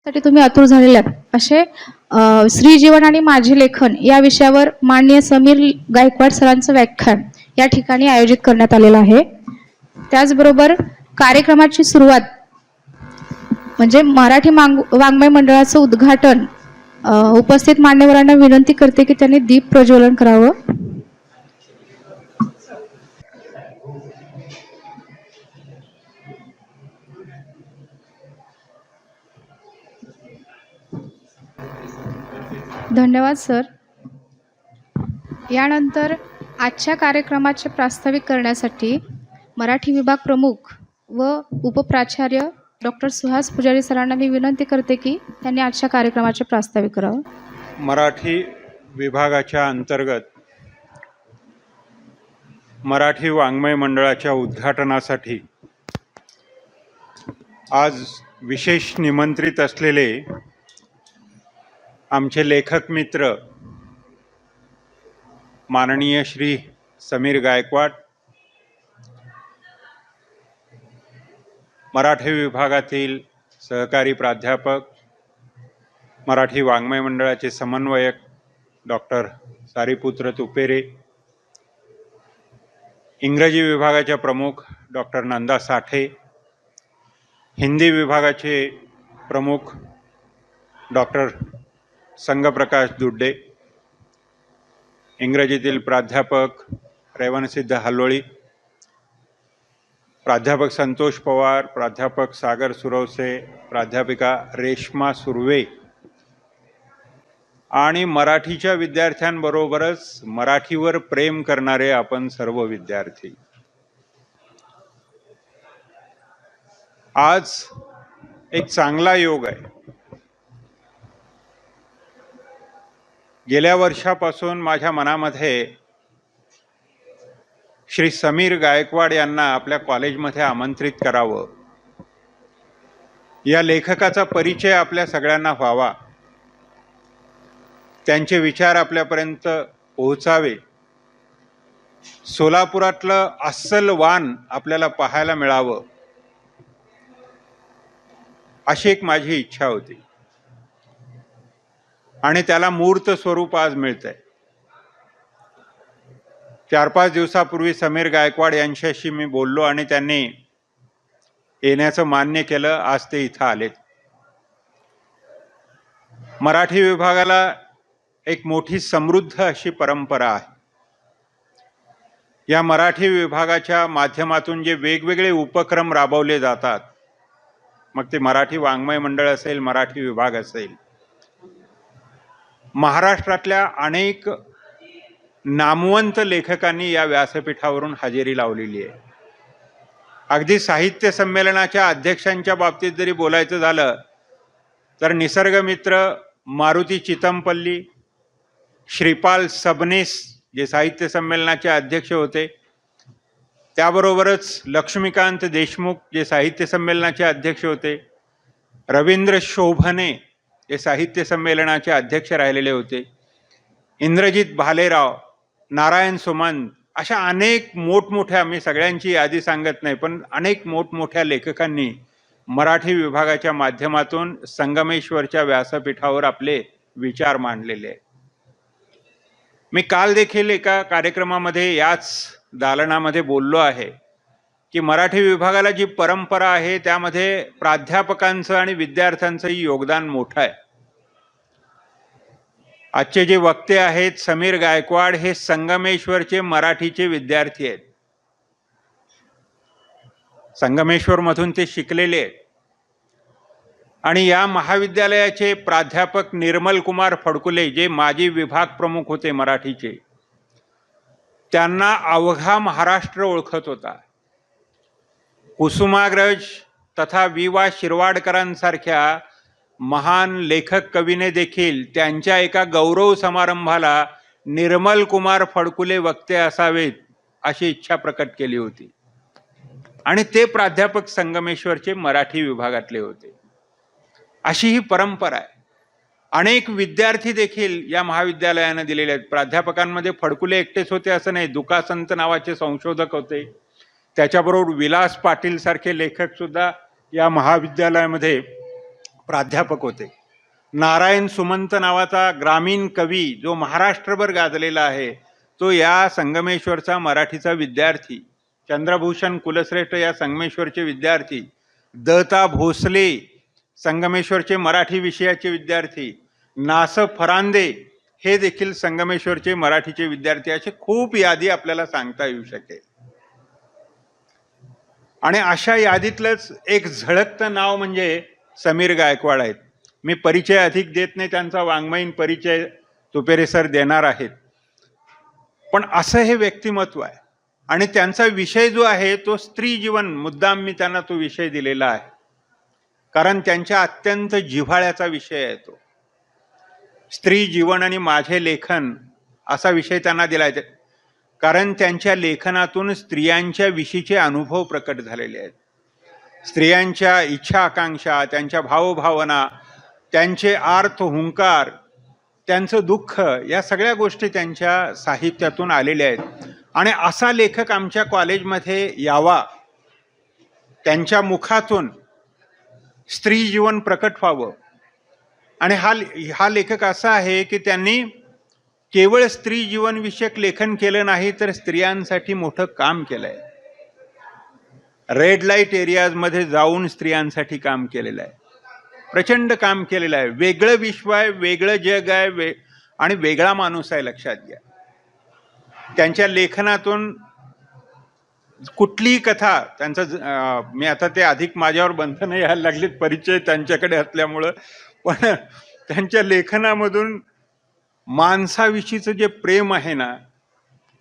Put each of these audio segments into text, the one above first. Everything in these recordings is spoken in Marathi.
साठी तुम्ही आतुर झालेले आहात असे श्री जीवन आणि माझे लेखन या विषयावर माननीय समीर गायकवाड सरांचं व्याख्यान या ठिकाणी आयोजित करण्यात आलेलं आहे। त्याचबरोबर कार्यक्रमाची सुरुवात म्हणजे मराठी वाङ्मय मंडळाचं उद्घाटन उपस्थित मान्यवरांना विनंती करते की त्यांनी दीप प्रज्वलन करावं। धन्यवाद सर। यानंतर आजच्या कार्यक्रमाचे प्रास्ताविक करण्यासाठी मराठी विभाग प्रमुख व उपप्राचार्य डॉक्टर सुहास पुजारी सरांना मी विनंती करते की त्यांनी आजच्या कार्यक्रमाचे प्रास्ताविक करावं। मराठी विभागाच्या अंतर्गत मराठी वाङ्मय मंडळाच्या उद्घाटनासाठी आज विशेष निमंत्रित असलेले आमचे लेखक मित्र माननीय श्री समीर गायकवाड, मराठी विभागातील सहकारी प्राध्यापक, मराठी वाङ्मय मंडळाचे समन्वयक डॉक्टर सारीपुत्र तुपेरे, इंग्रजी विभागाच्या प्रमुख डॉक्टर नंदा साठे, हिंदी विभागाचे प्रमुख डॉक्टर संगप्रकाश दुड्डे, इंग्रजीतील प्राध्यापक रेवणसिद्ध हलवळी, प्राध्यापक संतोष पवार, प्राध्यापक सागर सुरवसे, प्राध्यापिका रेश्मा सुर्वे आणि मराठीच्या विद्यार्थ्यांबरोबरच मराठीवर प्रेम करणारे आपण सर्व विद्यार्थी, आज एक चांगला योग आहे। गेल्या वर्षापासून माझ्या मनामध्ये श्री समीर गायकवाड यांना आपल्या कॉलेजमध्ये आमंत्रित करावं, या लेखकाचा परिचय आपल्या सगळ्यांना व्हावा, त्यांचे विचार आपल्यापर्यंत पोहोचावे, सोलापुरातलं अस्सल वान आपल्याला पाहायला मिळावं, अशी एक माझी इच्छा होती आणि त्याला मूर्त स्वरूप आज मिळतंय। 4-5 दिवसापूर्वी समीर गायकवाड यांच्याशी मी बोललो आणि त्यांनी येण्याचं मान्य केलं। आज ते इथं आलेत। मराठी विभागाला एक मोठी समृद्ध अशी परंपरा आहे। या मराठी विभागाच्या माध्यमातून जे वेगवेगळे उपक्रम राबवले जातात, मग ते मराठी वाङ्मय मंडळ असेल, मराठी विभाग असेल, महाराष्ट्रातल्या अनेक नामवंत लेखकांनी या व्यासपीठावरून हजेरी लावलेली आहे। अगदी साहित्य संमेलनाच्या अध्यक्षांच्या बाबतीत जरी बोलायचं झालं तर निसर्गमित्र मारुती चितमपल्ली, श्रीपाल सबनीस जे साहित्य संमेलनाचे अध्यक्ष होते, त्याबरोबरच लक्ष्मीकांत देशमुख जे साहित्य संमेलनाचे अध्यक्ष होते, रवींद्र शोभने जे साहित्य संमेलनाचे अध्यक्ष राहिलेले होते, इंद्रजित भालेराव, नारायण सुमंत, अशा अनेक मोठमोठ्या, मी सगळ्यांची यादी सांगत नाही, पण अनेक मोठमोठ्या लेखकांनी मराठी विभागाच्या माध्यमातून संगमेश्वरच्या व्यासपीठावर आपले विचार मांडलेले आहेत। मी काल देखील एका कार्यक्रमामध्ये याच दालनामध्ये बोललो आहे की मराठी विभागाला जी परंपरा आहे त्यामध्ये प्राध्यापकांचं आणि विद्यार्थ्यांचंही योगदान मोठं आहे। आजचे जे वक्ते आहेत समीर गायकवाड हे संगमेश्वरचे मराठीचे विद्यार्थी आहेत। संगमेश्वर मधून ते शिकलेले आहेत आणि या महाविद्यालयाचे प्राध्यापक निर्मल कुमार फडकुले जे माजी विभाग प्रमुख होते मराठीचे, त्यांना अवघा महाराष्ट्र ओळखत होता। कुसुमाग्रज तथा वि.वा. शिरवाडकरांसारख्या महान लेखक कवीने देखील त्यांच्या एका गौरव समारंभाला निर्मल कुमार फडकुले वक्ते असावेत अशी इच्छा प्रकट केली होती आणि ते प्राध्यापक संगमेश्वरचे मराठी विभागातले होते। अशी ही परंपरा आहे। अनेक विद्यार्थी देखील या महाविद्यालयाने दिलेले आहेत। प्राध्यापकांमध्ये फडकुले एकटेच होते असं नाही, दुकासंत नावाचे संशोधक होते, त्याच्याबरोबर विलास पाटील सारखे लेखक सुद्धा या महाविद्यालयामध्ये प्राध्यापक होते. नारायण सुमंत नावाचा ग्रामीण कवी जो महाराष्ट्रभर गाजलेला आहे, तो या संगमेश्वरचा मराठीचा विद्यार्थी. चंद्रभूषण कुलश्रेष्ठ या संगमेश्वरचे विद्यार्थी. दत्ता भोसले संगमेश्वरचे मराठी विषयाचे विद्यार्थी. नास फरांदे हे देखील संगमेश्वरचे मराठीचे विद्यार्थी. असे खूप यादी आपल्याला सांगता येऊ शकेल. आणि अशा यादीतलंच एक झळकतं नाव म्हणजे समीर गायकवाड आहेत. मी परिचय अधिक देत नाही, त्यांचा वाङ्मयीन परिचय तुपेरे सर देणार आहेत. पण असं हे व्यक्तिमत्व आहे. आणि त्यांचा विषय जो आहे तो स्त्री जीवन, मुद्दाम मी त्यांना तो विषय दिलेला आहे, कारण त्यांच्या अत्यंत जिव्हाळ्याचा विषय आहे तो. स्त्री जीवन आणि माझे लेखन असा विषय त्यांना दिला आहे, कारण त्यांच्या लेखनातून स्त्रियांच्या विषयीचे अनुभव प्रकट झालेले आहेत. स्त्रियांच्या इच्छा आकांक्षा, त्यांच्या भावभावना, त्यांचे आर्त हुंकार, त्यांचं दुःख, या सगळ्या गोष्टी त्यांच्या साहित्यातून आलेल्या आहेत. आणि असा लेखक आमच्या कॉलेजमध्ये यावा, त्यांच्या मुखातून स्त्री जीवन प्रकट व्हावं. आणि हा लेखक असा आहे की त्यांनी केवळ स्त्री जीवन विषयक लेखन केलं नाही, तर स्त्रियांसाठी मोठं काम केलंय. रेड लाईट एरियाजमध्ये जाऊन स्त्रियांसाठी काम केलेलं आहे. प्रचंड काम केलेलं आहे. वेगळं विश्व आहे, वेगळं जग आहे, आणि वेगळा माणूस आहे, लक्षात घ्या. त्यांच्या लेखनातून कुठलीही कथा, त्यांचं मी आता ते अधिक माझ्यावर बंधनं यायला लागलीत परिचय त्यांच्याकडे असल्यामुळं, पण त्यांच्या लेखनामधून माणसाविषयीचं जे प्रेम आहे ना,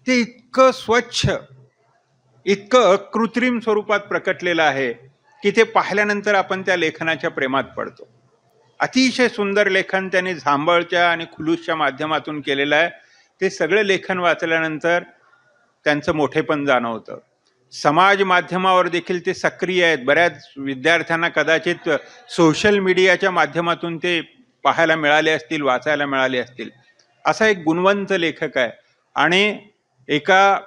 ते इतकं स्वच्छ, इतकं अकृत्रिम स्वरूपात प्रकटलेलं आहे की ते पाहिल्यानंतर आपण त्या लेखनाच्या प्रेमात पडतो. अतिशय सुंदर लेखन त्यांनी झांबळच्या आणि खुलूसच्या माध्यमातून केलेलं आहे. ते सगळं लेखन वाचल्यानंतर त्यांचं मोठेपण जाणवतं. समाज माध्यमावर देखील ते सक्रिय आहेत. बऱ्याच विद्यार्थ्यांना कदाचित सोशल मीडियाच्या माध्यमातून ते पाहायला मिळाले असतील, वाचायला मिळाले असतील. असा एक गुणवंत लेखक आहे. आणि एका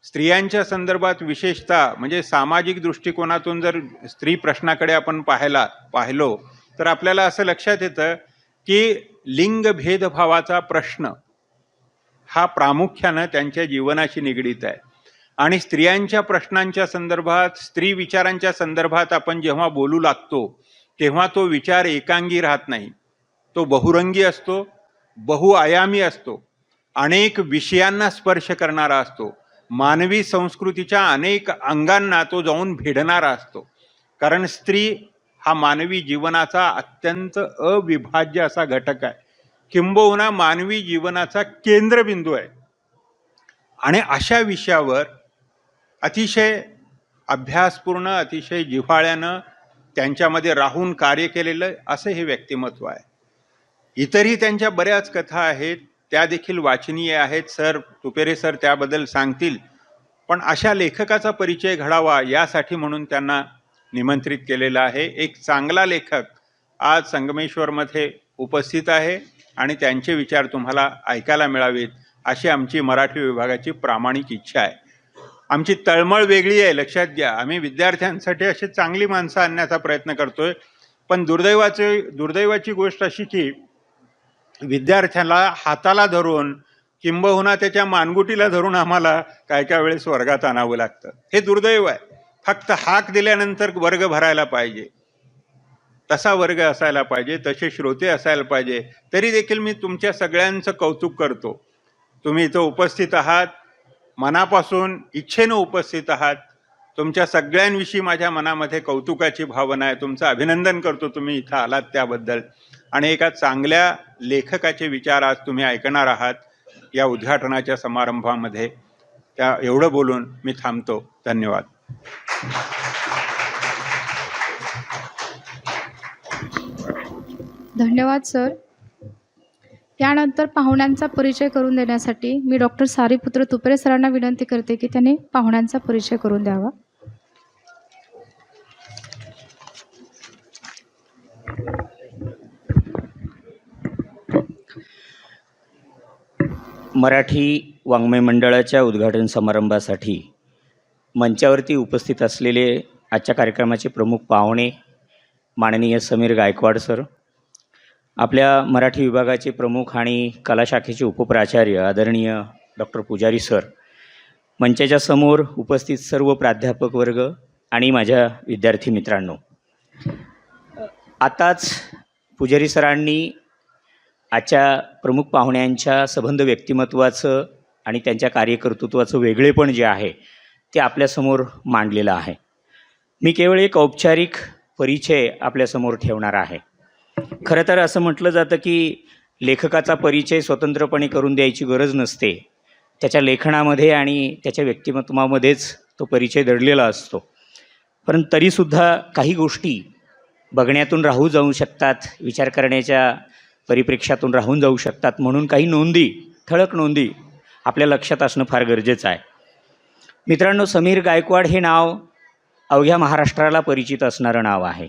स्त्रियांच्या संदर्भात विशेषतः म्हणजे सामाजिक दृष्टिकोनातून जर स्त्री प्रश्नाकडे आपण पाहिलो तर आपल्याला असं लक्षात येतं की लिंग भेदभावाचा प्रश्न हा प्रामुख्यानं त्यांच्या जीवनाशी निगडीत आहे. आणि स्त्रियांच्या प्रश्नांच्या संदर्भात, स्त्री विचारांच्या संदर्भात आपण जेव्हा बोलू लागतो तेव्हा तो विचार एकांगी राहत नाही. तो बहुरंगी असतो, बहुआयामी असतो, अनेक विषयांना स्पर्श करणारा असतो. मानवी संस्कृतीच्या अनेक अंगांना तो जाऊन भेदणारा असतो. कारण स्त्री हा मानवी जीवनाचा अत्यंत अविभाज्य असा घटक आहे, किंबहुना मानवी जीवनाचा केंद्रबिंदू आहे. आणि अशा विषयावर अतिशय अभ्यासपूर्ण, अतिशय जिव्हाळ्यानं त्यांच्यामध्ये राहून कार्य केलेलं असं हे व्यक्तिमत्व आहे. इतरही त्यांच्या बऱ्याच कथा आहेत, त्या देखील वाचनीय आहेत. तुपेरे सर त्याबद्दल सांगतील. पण अशा लेखकाचा परिचय घडावा यासाठी म्हणून त्यांना निमंत्रित केलेलं आहे. एक चांगला लेखक आज संगमेश्वरमध्ये उपस्थित आहे आणि त्यांचे विचार तुम्हाला ऐकायला मिळावेत अशी आमची मराठी विभागाची प्रामाणिक इच्छा आहे. आमची तळमळ वेगळी आहे, लक्षात घ्या. आम्ही विद्यार्थ्यांसाठी अशी चांगली माणसं आणण्याचा प्रयत्न करतोय. पण दुर्दैवाची गोष्ट अशी की विद्यार्थ्याला हाताला धरून किंबहुना त्याच्या मानगुटीला धरून आम्हाला काय वेळेस वर्गात आणावं लागतं. हे दुर्दैव आहे. फक्त हाक दिल्यानंतर वर्ग भरायला पाहिजे, तसा वर्ग असायला पाहिजे, तसे श्रोते असायला पाहिजे. तरी देखील मी तुमच्या सगळ्यांचं कौतुक करतो. तुम्ही इथं उपस्थित आहात, मनापासून इच्छेनं उपस्थित आहात. तुमच्या सगळ्यांविषयी माझ्या मनामध्ये कौतुकाची भावना आहे. तुमचं अभिनंदन करतो तुम्ही इथं आलात त्याबद्दल. आणि एका चांगल्या लेखकाचे विचार आज तुम्ही ऐकणार आहात या उद्घाटनाच्या समारंभामध्ये. एवढं बोलून मी थांबतो. धन्यवाद. धन्यवाद सर. त्यानंतर पाहुण्यांचा परिचय करून देण्यासाठी मी डॉक्टर सारीपुत्र तुपेरे सरांना विनंती करते की त्यांनी पाहुण्यांचा परिचय करून द्यावा. मराठी वाङ्मय मंडळाच्या उद्घाटन समारंभासाठी मंचावरती उपस्थित असलेले आजच्या कार्यक्रमाचे प्रमुख पाहुणे, माननीय समीर गायकवाड सर, आपल्या मराठी विभागाचे प्रमुख आणि कला शाखेचे उपप्राचार्य आदरणीय डॉक्टर पुजारी सर, मंचाच्या समोर उपस्थित सर्व प्राध्यापक वर्ग आणि माझ्या विद्यार्थी मित्रांनो, आताच पुजारी सरांनी आजच्या प्रमुख पाहुण्यांच्या सबंध व्यक्तिमत्वाचं आणि त्यांच्या कार्यकर्तृत्वाचं वेगळेपण जे आहे ते आपल्यासमोर मांडलेलं आहे. मी केवळ एक औपचारिक परिचय आपल्यासमोर ठेवणार आहे. खरं तर असं म्हटलं जातं की लेखकाचा परिचय स्वतंत्रपणे करून द्यायची गरज नसते. त्याच्या लेखनामध्ये आणि त्याच्या व्यक्तिमत्वामध्येच तो परिचय दडलेला असतो. पण तरीसुद्धा काही गोष्टी बघण्यातून राहून जाऊ शकतात, विचार करण्याच्या परिप्रेक्ष्यातून राहून जाऊ शकतात. म्हणून काही नोंदी, ठळक नोंदी आपल्या लक्षात असणं फार गरजेचं आहे. मित्रांनो, समीर गायकवाड हे नाव अवघ्या महाराष्ट्राला परिचित असणारं नाव आहे.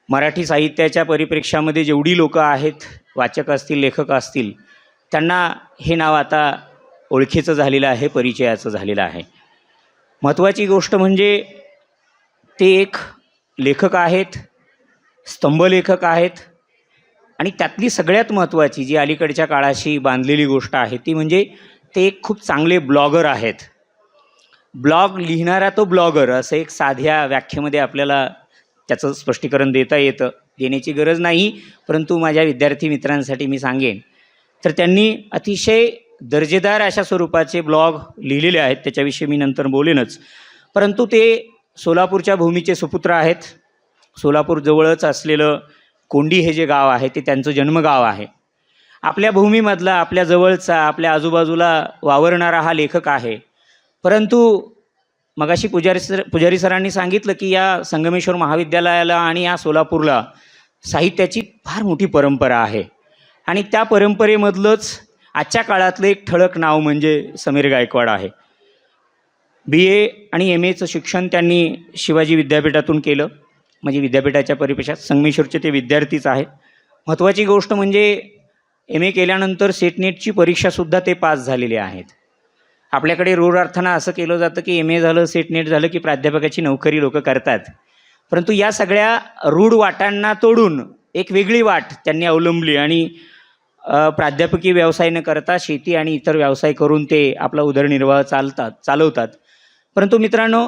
मराठी साहित्याच्या परिप्रेक्ष्यामध्ये जेवढी लोकं आहेत, वाचक असतील, लेखक असतील, त्यांना हे नाव आता ओळखीचं झालेलं आहे, परिचयाचं झालेलं आहे. महत्त्वाची गोष्ट म्हणजे ते एक लेखक आहेत, स्तंभलेखक आहेत आणि त्यातली सगळ्यात महत्त्वाची जी अलीकडच्या काळाशी बांधलेली गोष्ट आहे ती म्हणजे ते एक खूप चांगले ब्लॉगर आहेत. ब्लॉग लिहिणारा तो ब्लॉगर असं एक साध्या व्याख्येमध्ये आपल्याला त्याचं स्पष्टीकरण देण्याची गरज नाही, परंतु माझ्या विद्यार्थी मित्रांसाठी मी सांगेन तर त्यांनी अतिशय दर्जेदार अशा स्वरूपाचे ब्लॉग लिहिलेले आहेत. त्याच्याविषयी मी नंतर बोलेनच. परंतु ते सोलापूरच्या भूमीचे सुपुत्र आहेत. सोलापूरजवळच असलेलं कोंडी हे जे गाव आहे ते त्यांचं जन्मगाव आहे. आपल्या भूमीमधला, आपल्या जवळचा, आपल्या आजूबाजूला वावरणारा हा लेखक आहे. परंतु मगाशी पुजारी सरांनी सांगितलं की या संगमेश्वर महाविद्यालयाला आणि या सोलापूरला साहित्याची फार मोठी परंपरा आहे आणि त्या परंपरेमधलंच आजच्या काळातलं एक ठळक नाव म्हणजे समीर गायकवाड आहे. BA आणि MAचं शिक्षण त्यांनी शिवाजी विद्यापीठातून केलं. म्हणजे विद्यापीठाच्या परिपेक्षात संगमेश्वरचे ते विद्यार्थीच आहेत. महत्त्वाची गोष्ट म्हणजे MA केल्यानंतर सेटनेटची परीक्षासुद्धा ते पास झालेले आहेत. आपल्याकडे रूढ अर्थानं असं केलं जातं की MA झालं, सेटनेट झालं की प्राध्यापकाची नोकरी लोक करतात. परंतु या सगळ्या रूढ वाटांना तोडून एक वेगळी वाट त्यांनी अवलंबली आणि प्राध्यापकी व्यवसाय न करता शेती आणि इतर व्यवसाय करून ते आपला उदरनिर्वाह चालवतात. परंतु मित्रांनो,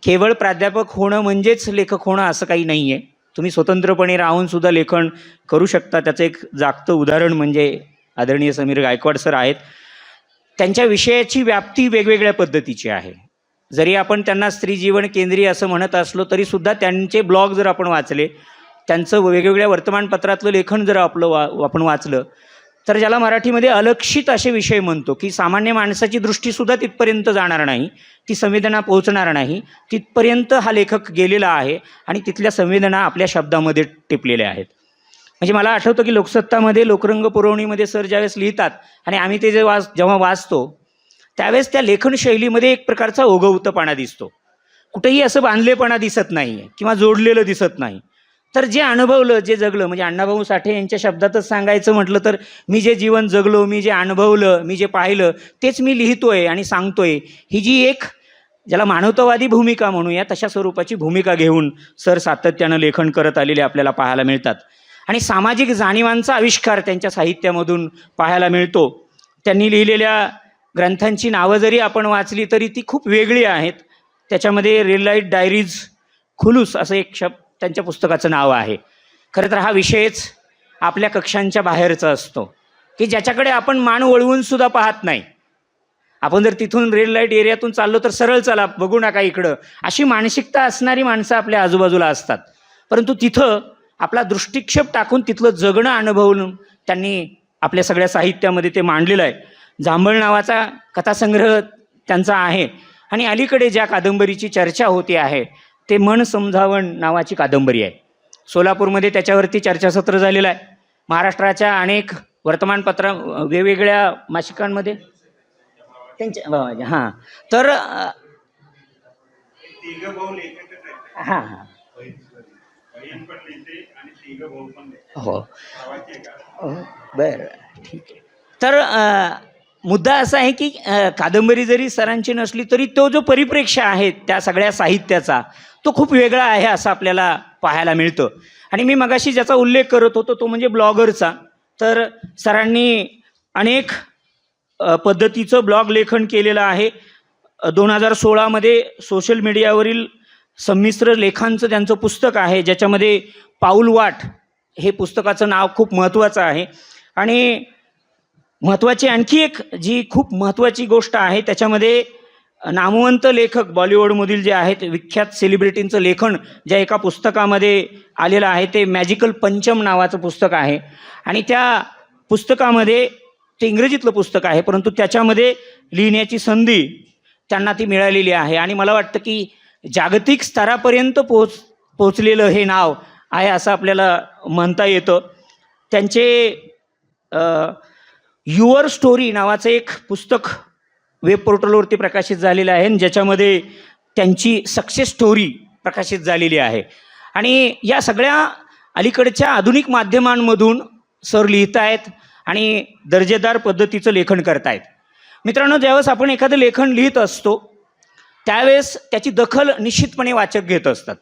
केवळ प्राध्यापक होणं म्हणजेच लेखक होणं असं काही नाही आहे. तुम्ही स्वतंत्रपणे राहूनसुद्धा लेखन करू शकता. त्याचं एक जागतं उदाहरण म्हणजे आदरणीय समीर गायकवाड सर आहेत. त्यांच्या विषयाची व्याप्ती वेगवेगळ्या पद्धतीची आहे. जरी आपण त्यांना स्त्रीजीवन केंद्रीय असं म्हणत असलो तरीसुद्धा त्यांचे ब्लॉग जर आपण वाचले, त्यांचं वेगवेगळ्या वर्तमानपत्रातलं लेखन जर आपण वाचलं तर ज्याला मराठीमध्ये अलक्षित असे विषय म्हणतो की सामान्य माणसाची दृष्टीसुद्धा तिथपर्यंत जाणार नाही, ती संवेदना पोहोचणार नाही, तिथपर्यंत हा लेखक गेलेला आहे आणि तिथल्या संवेदना आपल्या शब्दामध्ये टिपलेल्या आहेत. म्हणजे मला आठवतं की लोकसत्तामध्ये लोकरंग पुरवणीमध्ये सर ज्यावेळेस लिहितात आणि आम्ही ते जेव्हा वाचतो त्यावेळेस त्या लेखनशैलीमध्ये एक प्रकारचा ओघवतपणा दिसतो. कुठेही असं बांधलेपणा दिसत नाही आहे किंवा जोडलेलं दिसत नाही. तर जे अनुभवलं, जे जगलं, म्हणजे अण्णाभाऊ साठे यांच्या शब्दातच सांगायचं म्हटलं तर मी जे जीवन जगलो, मी जे अनुभवलं, मी जे पाहिलं तेच मी लिहितोय आणि सांगतोय. ही जी एक ज्याला मानवतावादी भूमिका म्हणूया तशा स्वरूपाची भूमिका घेऊन सर सातत्यानं लेखन करत आलेले आपल्याला पाहायला मिळतात आणि सामाजिक जाणीवांचा आविष्कार त्यांच्या साहित्यामधून पाहायला मिळतो. त्यांनी लिहिलेल्या ग्रंथांची नावं जरी आपण वाचली तरी ती खूप वेगळी आहेत. त्याच्यामध्ये रेड लाईट डायरीज खुलूस असं एक त्यांच्या पुस्तकाचं नाव आहे. खरं तर हा विषयच आपल्या कक्षांच्या बाहेरचा असतो की ज्याच्याकडे आपण मान वळवून सुद्धा पाहत नाही. आपण जर तिथून रेड लाईट एरियातून चाललो तर सरळ चला, बघू नका इकडं, अशी मानसिकता असणारी माणसं आपल्या आजूबाजूला असतात. परंतु तिथं आपला दृष्टिक्षेप टाकून तिथलं जगणं अनुभवून त्यांनी आपल्या सगळ्या साहित्यामध्ये ते मांडलेलं आहे. जांभळ नावाचा कथासंग्रह त्यांचा आहे आणि अलीकडे ज्या कादंबरीची चर्चा होते आहे ते मन समजावण नावाची कादंबरी आहे. सोलापूरमध्ये त्याच्यावरती चर्चासत्र झालेलं आहे. महाराष्ट्राच्या अनेक वर्तमानपत्रा वेगवेगळ्या मासिकांमध्ये त्यांच्या हां तर हां हो बरं ठीक आहे. तर मुद्दा असा आहे की कादंबरी जरी सरांची नसली तरी तो जो परिप्रेक्ष्य आहे त्या सगळ्या साहित्याचा तो खूप वेगळा आहे असं आपल्याला पाहायला मिळतं. आणि मी मगाशी ज्याचा उल्लेख करत होतो तो म्हणजे ब्लॉगरचा. तर सरांनी अनेक पद्धतीचं ब्लॉग लेखन केलेलं आहे. 2016मध्ये सोशल मीडियावरील संमिश्र लेखांचं त्यांचं पुस्तक आहे, ज्याच्यामध्ये पाऊलवाट हे पुस्तकाचं नाव खूप महत्त्वाचं आहे. आणि महत्त्वाची आणखी एक जी खूप महत्त्वाची गोष्ट आहे, त्याच्यामध्ये नामवंत लेखक बॉलिवूडमधील जे आहेत विख्यात सेलिब्रिटींचं लेखन ज्या एका पुस्तकामध्ये आलेलं आहे ते मॅजिकल पंचम नावाचं पुस्तक आहे. आणि त्या पुस्तकामध्ये, ते इंग्रजीतलं पुस्तक आहे परंतु त्याच्यामध्ये लिहिण्याची संधी त्यांना ती मिळालेली आहे. आणि मला वाटतं की जागतिक स्तरापर्यंत पोचलेलं हे नाव आहे असं आपल्याला म्हणता येतं. त्यांचे युअर स्टोरी नावाचं एक पुस्तक वेब पोर्टलवरती प्रकाशित झालेलं आहे, ज्याच्यामध्ये त्यांची सक्सेस स्टोरी प्रकाशित झालेली आहे. आणि या सगळ्या अलीकडच्या आधुनिक माध्यमांमधून सर लिहित आहेत आणि दर्जेदार पद्धतीचं लेखन करतायत. मित्रांनो, ज्यावेळेस आपण एखादं लेखन लिहित असतो त्यावेळेस त्याची दखल निश्चितपणे वाचक घेत असतात.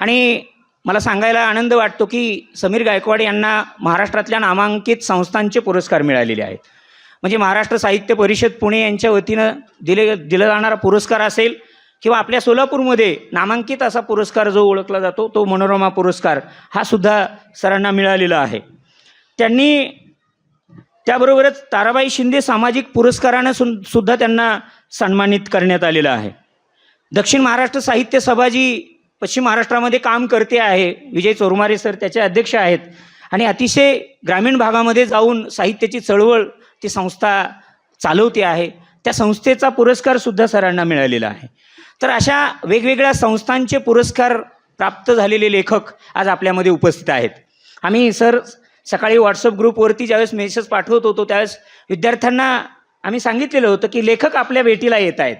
आणि मला सांगायला आनंद वाटतो की समीर गायकवाड यांना महाराष्ट्रातल्या नामांकित संस्थांचे पुरस्कार मिळालेले आहेत. म्हणजे महाराष्ट्र साहित्य परिषद पुणे यांच्या वतीनं दिला जाणारा पुरस्कार असेल किंवा आपल्या सोलापूरमध्ये नामांकित असा पुरस्कार जो ओळखला जातो तो मनोरमा पुरस्कार, हा सुद्धा सरांना मिळालेला आहे. त्यांनी त्याबरोबरच ताराबाई शिंदे सामाजिक पुरस्कारानं सुद्धा त्यांना सन्मानित करण्यात आलेलं आहे. दक्षिण महाराष्ट्र साहित्य सभा जी पश्चिम महाराष्ट्रामध्ये काम करते आहे, विजय चोरमारे सर त्याचे अध्यक्ष आहेत. आणि अतिशय ग्रामीण भागामध्ये जाऊन साहित्याची चळवळ ती संस्था चालवते आहे. त्या संस्थेचा पुरस्कारसुद्धा सरांना मिळालेला आहे. तर अशा वेगवेगळ्या संस्थांचे पुरस्कार प्राप्त झालेले लेखक आज आपल्यामध्ये उपस्थित आहेत. आम्ही सर सकाळी व्हॉट्सअप ग्रुपवरती ज्यावेळेस मेसेज पाठवत होतो त्यावेळेस विद्यार्थ्यांना आम्ही सांगितलेलं होतं की लेखक आपल्या भेटीला येत आहेत.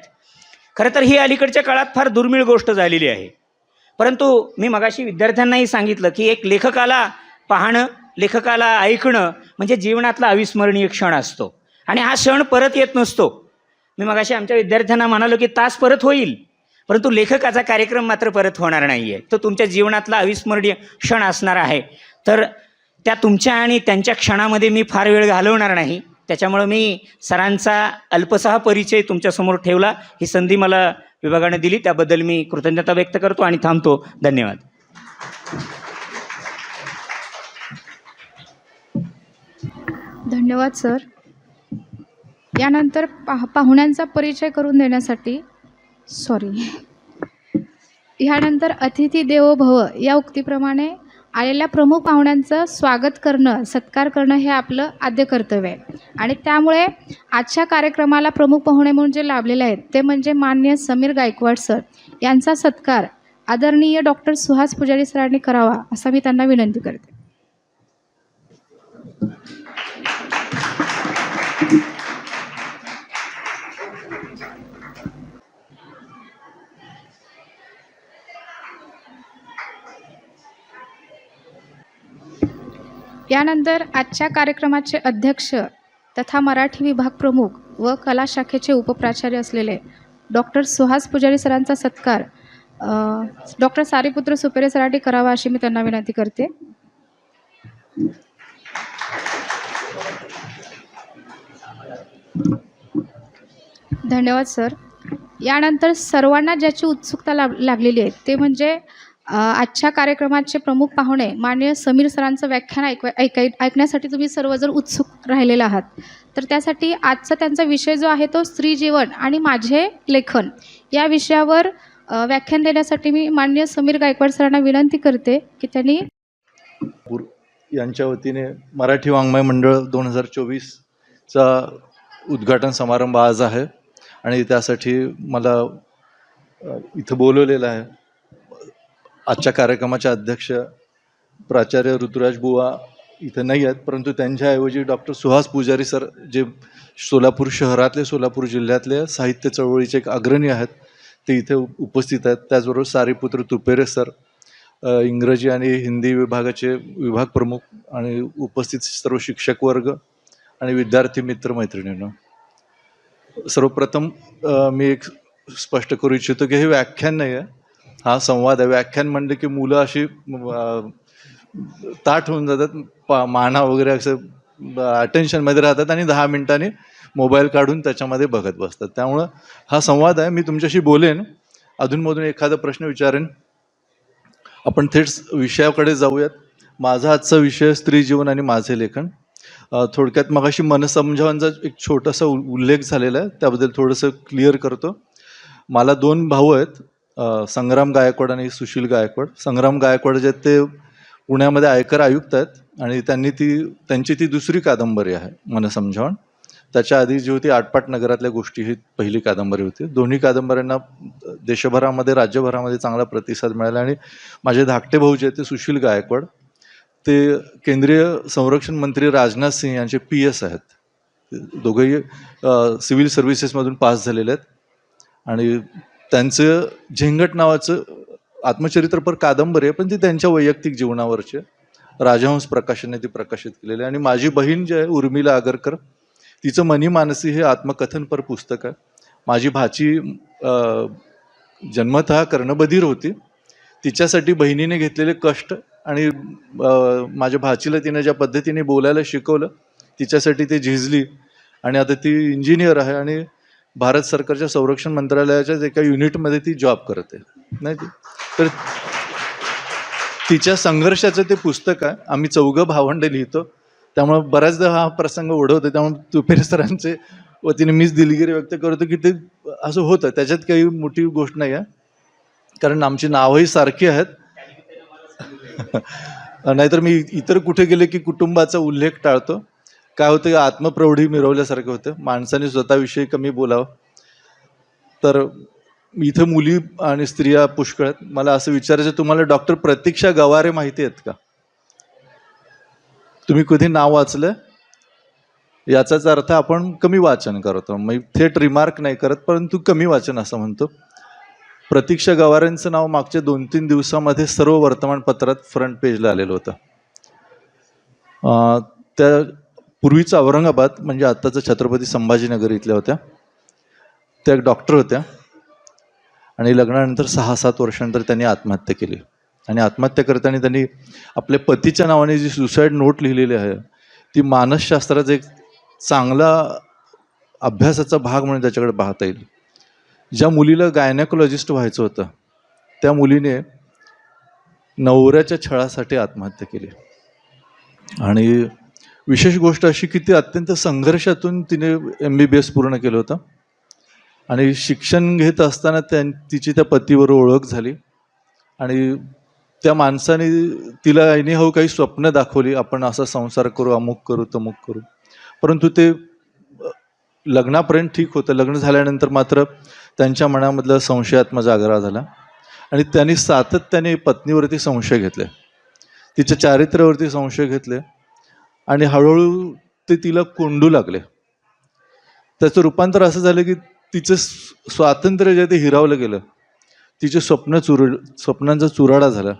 खरं तर ही अलीकडच्या काळात फार दुर्मिळ गोष्ट झालेली आहे. परंतु मी मगाशी विद्यार्थ्यांनाही सांगितलं की एक लेखकाला पाहणं, लेखकाला ऐकणं म्हणजे जीवनातला अविस्मरणीय क्षण असतो. आणि हा क्षण परत येत नसतो. मी मगाशी आमच्या विद्यार्थ्यांना म्हणालो की तास परत होईल परंतु लेखकाचा कार्यक्रम मात्र परत होणार नाही आहे. तो तुमच्या जीवनातला अविस्मरणीय क्षण असणार आहे. तर त्या तुमच्या आणि त्यांच्या क्षणामध्ये मी फार वेळ घालवणार नाही. त्याच्यामुळं मी सरांचा अल्पसा परिचय तुमच्यासमोर ठेवला. ही संधी मला विभागाने दिली त्याबद्दल मी कृतज्ञता व्यक्त करतो आणि थांबतो. धन्यवाद. धन्यवाद सर. यानंतर पाहुण्यांचा परिचय करून देण्यासाठी यानंतर अतिथी देवो भव या उक्तीप्रमाणे आलेल्या प्रमुख पाहुण्यांचं स्वागत करणं, सत्कार करणं हे आपलं आद्य कर्तव्य आहे. आणि त्यामुळे आजच्या कार्यक्रमाला प्रमुख पाहुणे म्हणून जे लाभलेले आहेत ते म्हणजे माननीय समीर गायकवाड सर यांचा सत्कार आदरणीय डॉक्टर सुहास पुजारी सरांनी करावा असं मी त्यांना विनंती करते. यानंतर आजच्या कार्यक्रमाचे अध्यक्ष तथा मराठी विभाग प्रमुख व कला शाखेचे उपप्राचार्य असलेले डॉक्टर सुहास पुजारी सरांचा सत्कार डॉक्टर सारीपुत्र सुपेरे सरांनी करावा अशी मी त्यांना विनंती करते. धन्यवाद सर. यानंतर सर्वांना ज्याची उत्सुकता लागलेली आहे ते म्हणजे आजच्या कार्यक्रमाचे प्रमुख पाहुणे माननीय समीर सरांचं व्याख्यान ऐकण्यासाठी तुम्ही सर्वजण उत्सुक राहिलेले आहात. तर त्यासाठी आजचा त्यांचा विषय जो आहे तो स्त्री जीवन आणि माझे लेखन या विषयावर व्याख्यान देण्यासाठी मी माननीय समीर गायकवाड सरांना विनंती करते की त्यांनी यांच्या वतीने मराठी वाङ्मय मंडळ 2024चा उद्घाटन समारंभ आज आहे आणि त्यासाठी मला इथं बोलवलेलं आहे. आजच्या कार्यक्रमाचे अध्यक्ष प्राचार्य ऋतुराज बुवा इथं नाही आहेत परंतु त्यांच्याऐवजी डॉक्टर सुहास पुजारी सर जे सोलापूर शहरातले सोलापूर जिल्ह्यातले साहित्य चळवळीचे एक अग्रणी आहेत ते इथे उपस्थित आहेत. त्याचबरोबर सारीपुत्र तुपेरे सर इंग्रजी आणि हिंदी विभागाचे विभाग प्रमुख आणि उपस्थित सर्व शिक्षक वर्ग आणि विद्यार्थी मित्र मैत्रिणींनो, सर्वप्रथम मी एक स्पष्ट करू इच्छितो की हे व्याख्यान नाही आहे हा संवाद आहे. व्याख्यान म्हणलं की मुलं अशी ताठ होऊन जातात, माना वगैरे असं अटेन्शनमध्ये राहतात आणि 10 मिनिटांनी मोबाईल काढून त्याच्यामध्ये बघत बसतात. त्यामुळं हा संवाद आहे. मी तुमच्याशी बोलेन, अधूनमधून एखादा प्रश्न विचारेन. आपण थेट विषयाकडे जाऊयात. माझा आजचा विषय स्त्री जीवन आणि माझे लेखन. थोडक्यात मगाशी मनसंजोगांचा एक छोटासा उल्लेख झालेला आहे, त्याबद्दल थोडंसं क्लिअर करतो. मला 2 भाऊ आहेत, संग्राम गायकवाड आणि सुशील गायकवाड. संग्राम गायकवाड जे ते पुण्यामध्ये आयकर आयुक्त आहेत आणि त्यांची ती दुसरी कादंबरी आहे मनसंजोग. त्याच्या आधी जी होती आटपाट नगरातल्या गोष्टी ही पहिली कादंबरी होती. दोन्ही कादंबऱ्यांना देशभरामध्ये राज्यभरामध्ये चांगला प्रतिसाद मिळाला आणि माझे धाकटे भाऊ जे आहेत ते सुशील गायकवाड, ते केंद्रीय संरक्षण मंत्री राजनाथ सिंह यांचे PS आहेत. दोघंही सिव्हिल सर्व्हिसेसमधून पास झालेले आहेत आणि त्यांचं झेंगट नावाचं आत्मचरित्रपर कादंबरी आहे, पण ती त्यांच्या वैयक्तिक जीवनावरची राजहंस प्रकाशनाने ती प्रकाशित केलेली आहे. आणि माझी बहीण जी आहे उर्मिला आगरकर, तिचं मनी मानसी हे आत्मकथनपर पुस्तक आहे. माझी भाची जन्मतः कर्णबधीर होती. तिच्यासाठी बहिणीने घेतलेले कष्ट आणि माझ्या भाचीला तिने ज्या पद्धतीने बोलायला शिकवलं, तिच्यासाठी ती झिजली आणि आता ती इंजिनियर आहे आणि भारत सरकारच्या संरक्षण मंत्रालयाच्याच एका युनिटमध्ये ती जॉब करते नाही. तर तिच्या संघर्षाचं ते पुस्तक आहे. आम्ही 4 भावंडे लिहितो, त्यामुळे बऱ्याचदा हा प्रसंग ओढवतो. त्यामुळे तुपेरे सरांचे वतीने मीच दिलगिरी व्यक्त करतो की ते असं होतं, त्याच्यात काही मोठी गोष्ट नाही आहे, कारण आमची नावही सारखी आहेत. नाहीतर मी इतर कुठे गेले की कुटुंबाचा उल्लेख टाळतो. काय होतं की आत्मप्रौढी मिरवल्यासारखं होतं, माणसाने स्वतःविषयी कमी बोलावं. तर इथं मुली आणि स्त्रिया पुष्कळ आहेत. मला असं विचारायचं, तुम्हाला डॉक्टर प्रतीक्षा गवारे माहिती आहेत का? तुम्ही कधी नाव वाचलं? याचाच अर्थ आपण कमी वाचन करतो. मग थेट रिमार्क नाही करत, परंतु कमी वाचन असं म्हणतो. प्रतीक्षा गवारेंचं नाव मागच्या 2-3 दिवसामध्ये सर्व वर्तमानपत्रात फ्रंट पेजला आलेलं होतं. त्या पूर्वीचा औरंगाबाद म्हणजे आत्ताचं छत्रपती संभाजीनगर इथल्या होत्या. त्या एक डॉक्टर होत्या आणि लग्नानंतर 6-7 वर्षानंतर त्यांनी आत्महत्या केली. आणि आत्महत्या करताना त्यांनी आपल्या पतीच्या नावाने जी सुसाईड नोट लिहिलेली आहे, ती मानसशास्त्राचा एक चांगला अभ्यासाचा भाग म्हणून त्याच्याकडे पाहता येईल. ज्या मुलीला गायनेकोलॉजिस्ट व्हायचं होतं, त्या मुलीने नवऱ्याच्या छळासाठी आत्महत्या केली. आणि विशेष गोष्ट अशी की ती अत्यंत संघर्षातून तिने MBBS पूर्ण केलं होतं. आणि शिक्षण घेत असताना तिची त्या पतीवर ओळख झाली आणि त्या माणसाने तिला एनीहाऊ काही स्वप्न दाखवली, आपण असा संसार करू, अमुक करू, तमुक करू. परंतु ते लग्नापर्यंत ठीक होतं. लग्न झाल्यानंतर मात्र त्यांच्या मनामधला संशयात्म जागरा झाला आणि त्यांनी सातत्याने पत्नीवरती संशय घेतले, तिच्या चारित्र्यावरती संशय घेतले आणि हळूहळू ते तिला कोंडू लागले. त्याचं रूपांतर असं झालं की तिचं स्वातंत्र्य जे ते हिरावलं गेलं, तिचे स्वप्नांचा चुराडा झाला.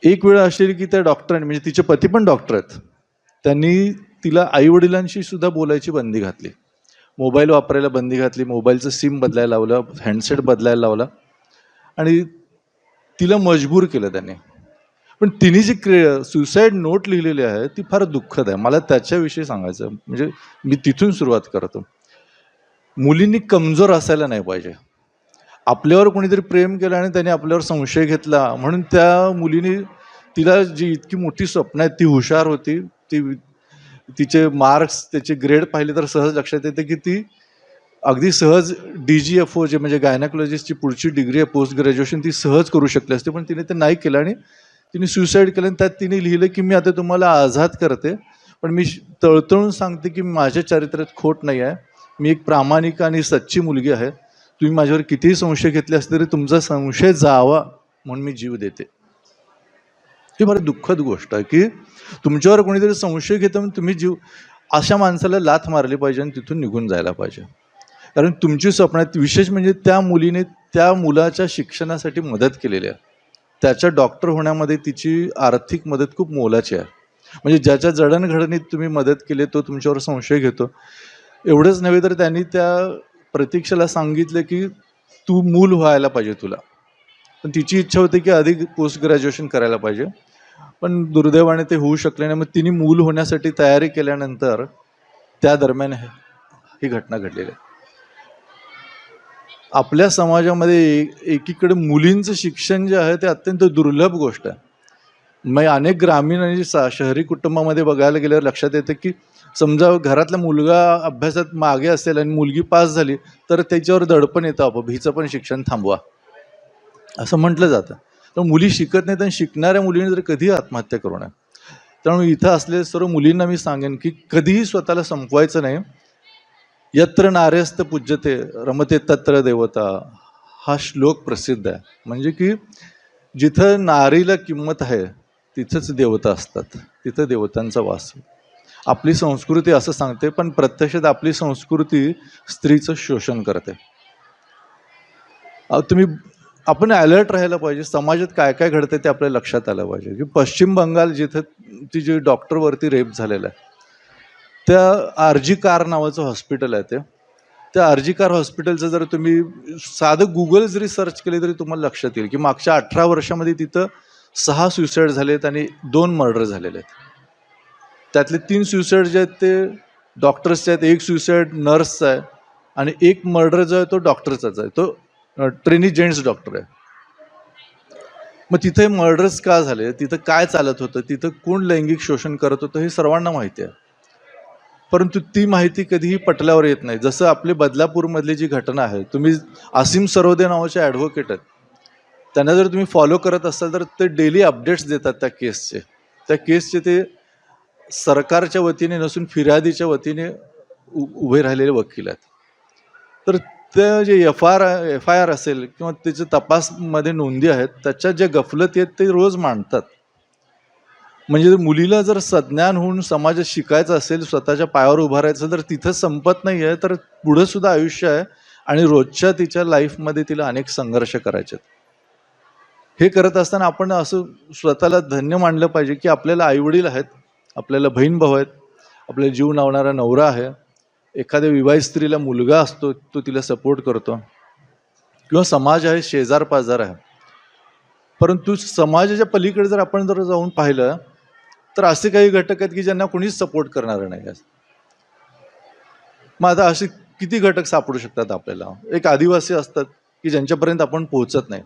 एक वेळ अशी की त्या डॉक्टरांनी, म्हणजे तिचे पती पण डॉक्टर आहेत, त्यांनी तिला आईवडिलांशी सुद्धा बोलायची बंदी घातली, मोबाईल वापरायला बंदी घातली, मोबाईलचं सिम बदलायला लावलं, हँडसेट बदलायला लावला आणि तिला मजबूर केलं त्यांनी. पण तिने जी सुसाईड नोट लिहिलेली आहे ती फार दुःखद आहे. मला त्याच्याविषयी सांगायचं, म्हणजे मी तिथून सुरुवात करतो. मुलींनी कमजोर असायला नाही पाहिजे. आपल्यावर कोणीतरी प्रेम केलं आणि त्याने आपल्यावर संशय घेतला म्हणून त्या मुलीने, तिला जी इतकी मोठी स्वप्न आहेत, ती हुशार होती, तिचे मार्क्स, त्याचे ग्रेड पाहिले तर सहज लक्षात येते की ती अगदी सहज DGFO जे म्हणजे गायनेकोलॉजिस्टची पुढची डिग्री आहे, पोस्ट ग्रॅज्युएशन, ती सहज करू शकली असते. पण तिने ते नाही केलं आणि तिने सुसाईड केलं. आणि त्यात तिने लिहिलं की मी आता तुम्हाला आझाद करते, पण मी तळतळून सांगते की माझ्या चारित्र्यात खोट नाही आहे, मी एक प्रामाणिक आणि सच्ची मुलगी आहे. तुम्ही माझ्यावर कितीही संशय घेतले असले तरी तुमचा संशय जावा म्हणून मी जीव देते. ही फार दुःखद गोष्ट आहे की तुमच्यावर कोणीतरी संशय घेतं म्हणून तुम्ही जीव, अशा माणसाला लाथ मारली पाहिजे आणि तिथून निघून जायला पाहिजे. कारण तुमची स्वप्नात, विशेष म्हणजे त्या मुलीने त्या मुलाच्या शिक्षणासाठी मदत केलेली आहे. त्याच्या डॉक्टर होण्यामध्ये तिची आर्थिक मदत खूप मोलाची आहे. म्हणजे ज्याच्या जडणघडणीत तुम्ही मदत केली तो तुमच्यावर संशय घेतो. एवढंच नव्हे तर त्यांनी त्या प्रतीक्षेला सांगितलं की तू मूल व्हायला पाहिजे तुला. पण तिची इच्छा होती की अधिक पोस्ट ग्रॅज्युएशन करायला पाहिजे, पण दुर्दैवाने ते होऊ शकले नाही. मग तिने मूल होण्यासाठी तयारी केल्यानंतर त्या दरम्यान ही घटना घडलेली आहे. आपल्या समाजामध्ये एकीकडे मुलींचं शिक्षण जे आहे ते अत्यंत दुर्लभ गोष्ट आहे. मग अनेक ग्रामीण आणि शहरी कुटुंबामध्ये बघायला गेल्यावर लक्षात येतं की समजा घरातला मुलगा अभ्यासात मागे असेल आणि मुलगी पास झाली तर त्याच्यावर दडपण येतं, आपोआप हिचं पण शिक्षण थांबवा असं म्हटलं जातं. तर मुली शिकत नाहीत आणि शिकणाऱ्या मुलींनी जर कधीही आत्महत्या करू नये. त्यामुळे इथं असलेल्या सर्व मुलींना मी सांगेन की कधीही स्वतःला संपवायचं नाही. यत्र नार्यस्त पूज्यते रमते तत्र देवता हा श्लोक प्रसिद्ध आहे. म्हणजे की जिथं नारीला किंमत आहे तिथंच देवता असतात, तिथं देवतांचा वास. आपली संस्कृती असं सांगते, पण प्रत्यक्षात आपली संस्कृती स्त्रीचं शोषण करते. आपण अलर्ट राहायला पाहिजे. समाजात काय काय घडते ते आपल्या लक्षात आलं पाहिजे. की पश्चिम बंगाल जिथं ती जी डॉक्टरवरती रेप झालेला आहे, त्या आरजी कार नावाचं हॉस्पिटल आहे. त्या आरजी कार हॉस्पिटलचं जर तुम्ही साधं गुगल जरी सर्च केले तरी तुम्हाला लक्षात येईल की मागच्या 18 वर्षामध्ये तिथं 6 सुसाईड झालेत आणि 2 मर्डर झालेले आहेत. त्यातले 3 सुसाईड जे आहेत ते डॉक्टर्सचे आहेत, 1 सुसाईड नर्सचा आहे आणि 1 मर्डर जो आहे तो डॉक्टरचाच आहे, तो ट्रेनी जेंट्स डॉक्टर आहे. मग तिथे मर्डर्स का झाले, तिथं काय चालत होतं, तिथं कोण लैंगिक शोषण करत होतं हे सर्वांना माहिती आहे. परंतु ती माहिती कधीही पटल्यावर येत नाही. जसं आपले बदलापूरमधली जी घटना आहे, तुम्ही असीम सरोदे नावाचे ॲडव्होकेट आहेत, त्यांना जर तुम्ही फॉलो करत असाल तर ते डेली अपडेट्स देतात त्या केसचे. ते सरकारच्या वतीने नसून फिर्यादीच्या वतीने उभे राहिलेले वकील आहेत. तर ते जे FIR असेल किंवा त्याचे तपासमध्ये नोंदी आहेत त्याच्यात ज्या गफलती आहेत ते रोज मांडतात. म्हणजे मुलीला जर सज्ञान होऊन समाजात शिकायचं असेल, स्वतःच्या पायावर उभारायचं असेल तर तिथं संपत नाही आहे, तर पुढं सुद्धा आयुष्य आहे आणि रोजच्या तिच्या लाईफमध्ये तिला अनेक संघर्ष करायचे. हे करत असताना आपण असं स्वतःला धन्य मानलं पाहिजे की आपल्याला आईवडील आहेत, आपल्याला बहीण भाऊ आहेत, आपल्याला जीव लावणारा नवरा आहे, एखाद्या विवाहित स्त्रीला मुलगा असतो तो तिला सपोर्ट करतो, किंवा समाज आहे, शेजार पाजार आहे. परंतु समाजाच्या पलीकडे जर आपण जाऊन पाहिलं तर असे काही घटक आहेत की ज्यांना कोणीच सपोर्ट करणार नाही. मग आता असे किती घटक सापडू शकतात आपल्याला. एक आदिवासी असतात की ज्यांच्यापर्यंत आपण पोहोचत नाही.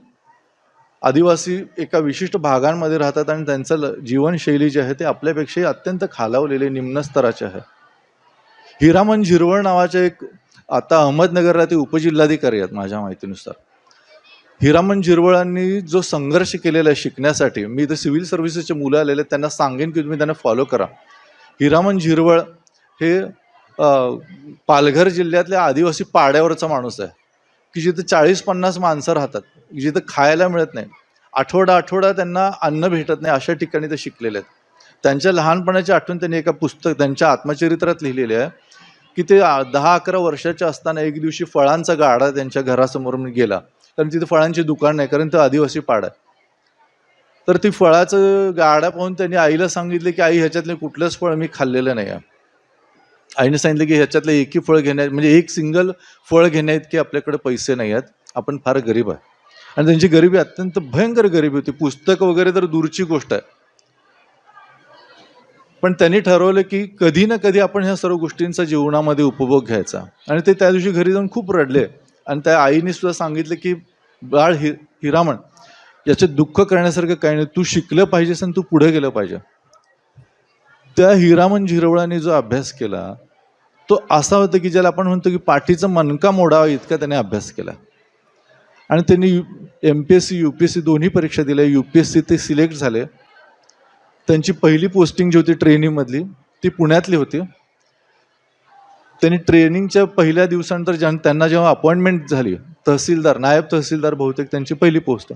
आदिवासी एका विशिष्ट भागांमध्ये राहतात आणि त्यांचं जीवनशैली जी आहे ते आपल्यापेक्षाही अत्यंत खालावलेले, निम्न स्तराचे आहे. हिरामन झिरवळ नावाचे एक आता अहमदनगरला ते उपजिल्हाधिकारी आहेत माझ्या माहितीनुसार. हिरामन झिरवळांनी जो संघर्ष केलेला आहे शिकण्यासाठी, मी इथं सिव्हिल सर्व्हिसेसचे मुलं आलेले त्यांना सांगेन की तुम्ही त्यांना फॉलो करा. हिरामन झिरवळ हे पालघर जिल्ह्यातल्या आदिवासी पाड्यावरचा माणूस आहे की जिथं 40-50 माणसं राहतात, जिथं खायला मिळत नाही, आठवडा त्यांना अन्न भेटत नाही, अशा ठिकाणी ते शिकलेले आहेत. त्यांच्या लहानपणाची आठवण त्यांनी एका पुस्तक त्यांच्या आत्मचरित्रात लिहिलेली आहे की ते 10-11 वर्षाचे असताना एक दिवशी फळांचा गाडा त्यांच्या घरासमोरून गेला, कारण तिथे फळांची दुकान नाही, कारण तो आदिवासी पाडा आहे. तर ती फळाचं गाडा पाहून त्यांनी आईला सांगितले की आई ह्याच्यातले कुठलंच फळ मी खाल्लेलं नाही आहे. आईने सांगितलं की ह्याच्यातलं एकही फळ म्हणजे एक सिंगल फळ घेण्याइतके आपल्याकडे पैसे नाही आहेत, आपण फार गरीब आहे. आणि त्यांची गरिबी अत्यंत भयंकर गरिबी होती, पुस्तक वगैरे तर दूरची गोष्ट आहे. पण त्यांनी ठरवलं की कधी ना कधी आपण ह्या सर्व गोष्टींचा जीवनामध्ये उपभोग घ्यायचा. आणि ते त्या दिवशी घरी जाऊन खूप रडले आणि त्या आईने सुद्धा सांगितलं की बाळ हिरामन, याचे दुःख करण्यासारखं काही नाही, तू शिकलं पाहिजेस आणि तू पुढे गेलं पाहिजे. त्या हिरामन झिरवळांनी जो अभ्यास केला तो असा होता की ज्याला आपण म्हणतो की पाठीचा मनका मोडावा इतका त्याने अभ्यास केला. आणि त्यांनी MPSC UPSC दोन्ही परीक्षा दिल्या. UPSC ते सिलेक्ट झाले. त्यांची पहिली पोस्टिंग जी होती ट्रेनिंगमधली ती पुण्यातली होती. त्यांनी ट्रेनिंगच्या पहिल्या दिवसानंतर त्यांना जेव्हा अपॉइंटमेंट झाली, तहसीलदार, नायब तहसीलदार बहुतेक त्यांची पहिली पोस्ट,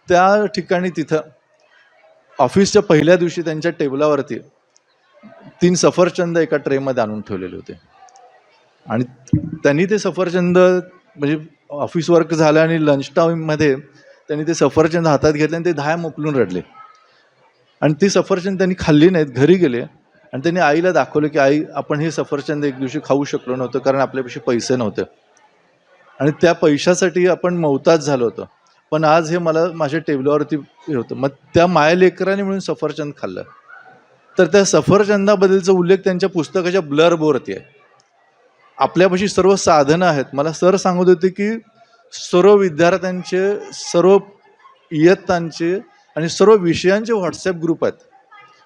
त्या ठिकाणी तिथं ऑफिसच्या पहिल्या दिवशी त्यांच्या टेबलावरती 3 सफरचंद एका ट्रेमध्ये आणून ठेवलेले होते. आणि त्यांनी ते सफरचंद म्हणजे ऑफिस वर्क झालं आणि लंच टाईममध्ये त्यांनी ते सफरचंद हातात घेतले आणि ते धाय मोकलून रडले. आणि ती सफरचंद त्यांनी खाल्ली नाहीत, घरी गेले आणि त्यांनी आईला दाखवलं की आई, आपण हे सफरचंद एक दिवशी खाऊ शकलो नव्हतं कारण आपल्यापेक्षा पैसे नव्हते. आणि त्या पैशासाठी आपण मौताज झालो होतो. पण आज हे मला माझ्या टेबलावरती हे होतं. मग त्या मायलेकरांनी मिळून सफरचंद खाल्लं. तर त्या सफरचंदाबद्दलचा उल्लेख त्यांच्या पुस्तकाच्या ब्लरबोवरती आहे. आपल्यापाशी सर्व साधनं आहेत. मला सर सांगत होते की सर्व विद्यार्थ्यांचे, सर्व इयत्तांचे आणि सर्व विषयांचे व्हॉट्सॲप ग्रुप आहेत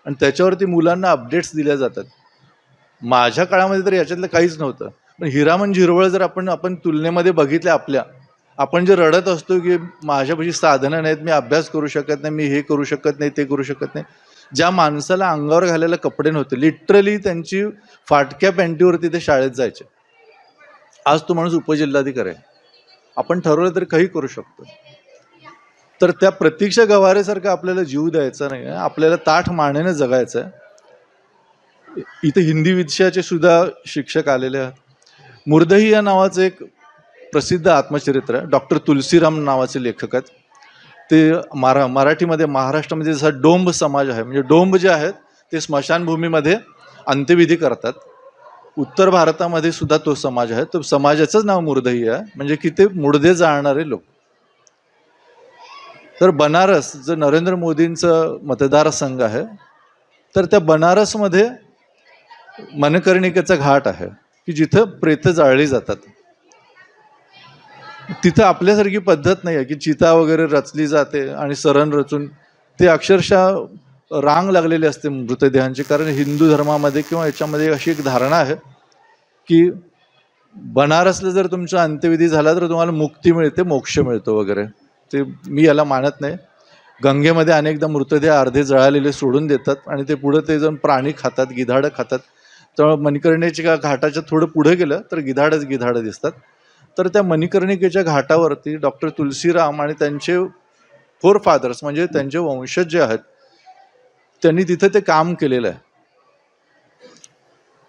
आणि त्याच्यावरती मुलांना अपडेट्स दिल्या जातात. माझ्या काळामध्ये तर याच्यातलं काहीच नव्हतं. पण हिरामन झिरवळ जर आपण तुलनेमध्ये बघितले आपण जे रडत असतो की माझ्यापाशी साधनं नाहीत, मी अभ्यास करू शकत नाही, मी हे करू शकत नाही, ते करू शकत नाही. ज्या माणसाला अंगावर घालायला कपडे नव्हते, लिटरली त्यांची फाटक्या पॅन्टीवरती ते शाळेत जायचे. आज तो माणूस उपजिल्हाधिकारी आहे. आपण ठरवलं तर काही करू शकतो. तर त्या प्रतीक्षा गवारेसारखं आपल्याला जीव द्यायचा नाही आहे, आपल्याला ताठ मानेने जगायचं आहे. इथे हिंदी विषयाचे सुद्धा शिक्षक आलेले आहेत. मुर्दही या नावाचं एक प्रसिद्ध आत्मचरित्र आहे. डॉक्टर तुलसीराम नावाचे लेखक आहेत. ते मराठीमध्ये महाराष्ट्रामध्ये जसा डोंब समाज आहे, म्हणजे डोंब जे आहेत ते स्मशानभूमीमध्ये अंत्यविधी करतात. उत्तर भारतामध्ये सुद्धा तो समाज आहे. तो समाजाचंच नाव मुर्दही आहे, म्हणजे की ते मुर्दे जाळणारे लोक. तर बनारस जो नरेंद्र मोदींचं मतदारसंघ आहे, तर त्या बनारसमध्ये मनकर्णिकेचा घाट आहे की जिथं प्रेतं जाळली जातात. तिथं आपल्यासारखी पद्धत नाही आहे की चिता वगैरे रचली जाते आणि सरण रचून ते अक्षरशः रांग लागलेली असते मृतदेहांची. कारण हिंदू धर्मामध्ये किंवा याच्यामध्ये अशी एक धारणा आहे की बनारसला जर तुमचा अंत्यविधी झाला तर तुम्हाला मुक्ती मिळते, मोक्ष मिळतो वगैरे. ते मी याला मानत नाही. गंगेमध्ये अनेकदा मृतदेह अर्धे जळालेले सोडून देतात आणि ते पुढे ते जाऊन प्राणी खातात, गिधाडं खातात. त्यामुळे मणिकर्णिकेच्या घाटाच्या थोडं पुढे गेलं तर गिधाडं दिसतात. तर त्या मणिकर्णिकेच्या घाटावरती डॉक्टर तुलसीराम आणि त्यांचे फोरफादर्स म्हणजे त्यांचे वंशज जे आहेत त्यांनी तिथे ते काम केलेलं आहे.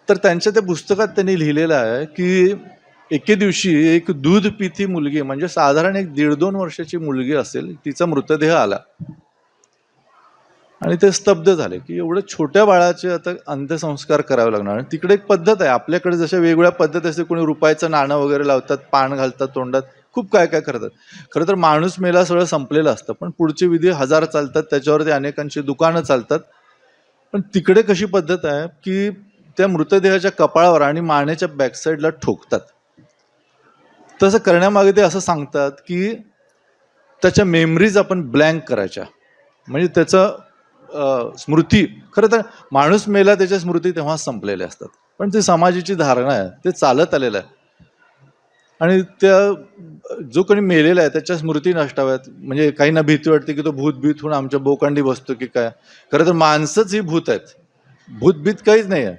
तर त्यांच्या त्या पुस्तकात त्यांनी लिहिलेलं आहे की एके दिवशी एक दूध पिती मुलगी, म्हणजे साधारण एक 1.5-2 वर्षाची मुलगी असेल, तिचा मृतदेह आला आणि ते स्तब्ध झाले की एवढं छोट्या बाळाचे आता अंत्यसंस्कार करावे लागणार. आणि तिकडे एक पद्धत आहे, आपल्याकडे जशा वेगवेगळ्या पद्धती असते, कोणी रुपयाचं नाणं वगैरे लावतात, पान घालतात तोंडात, खूप काय काय करतात. खरं तर माणूस मेला सगळं संपलेलं असतं, पण पुढचे विधी 1000 चालतात, त्याच्यावरती अनेकांची दुकानं चालतात. पण तिकडे कशी पद्धत आहे की त्या मृतदेहाच्या कपाळावर आणि मानेच्या बॅकसाईडला ठोकतात. तसं करण्यामागे ते असं सांगतात की त्याच्या मेमरीज आपण ब्लँक करायच्या, म्हणजे त्याचं स्मृती, खरं तर माणूस मेला त्याच्या स्मृती तेव्हा संपलेल्या असतात, पण ती समाजाची धारणा आहे, ते चालत आलेलं आहे. आणि त्या जो कोणी मेलेला आहे त्याच्या स्मृती नष्टाव्यात, म्हणजे काहींना भीती वाटते की तो भूत होऊन आमच्या बोकांडी बसतो की काय. खरं तर माणसंच ही भूत आहेत, भूतभीत काहीच नाही आहे.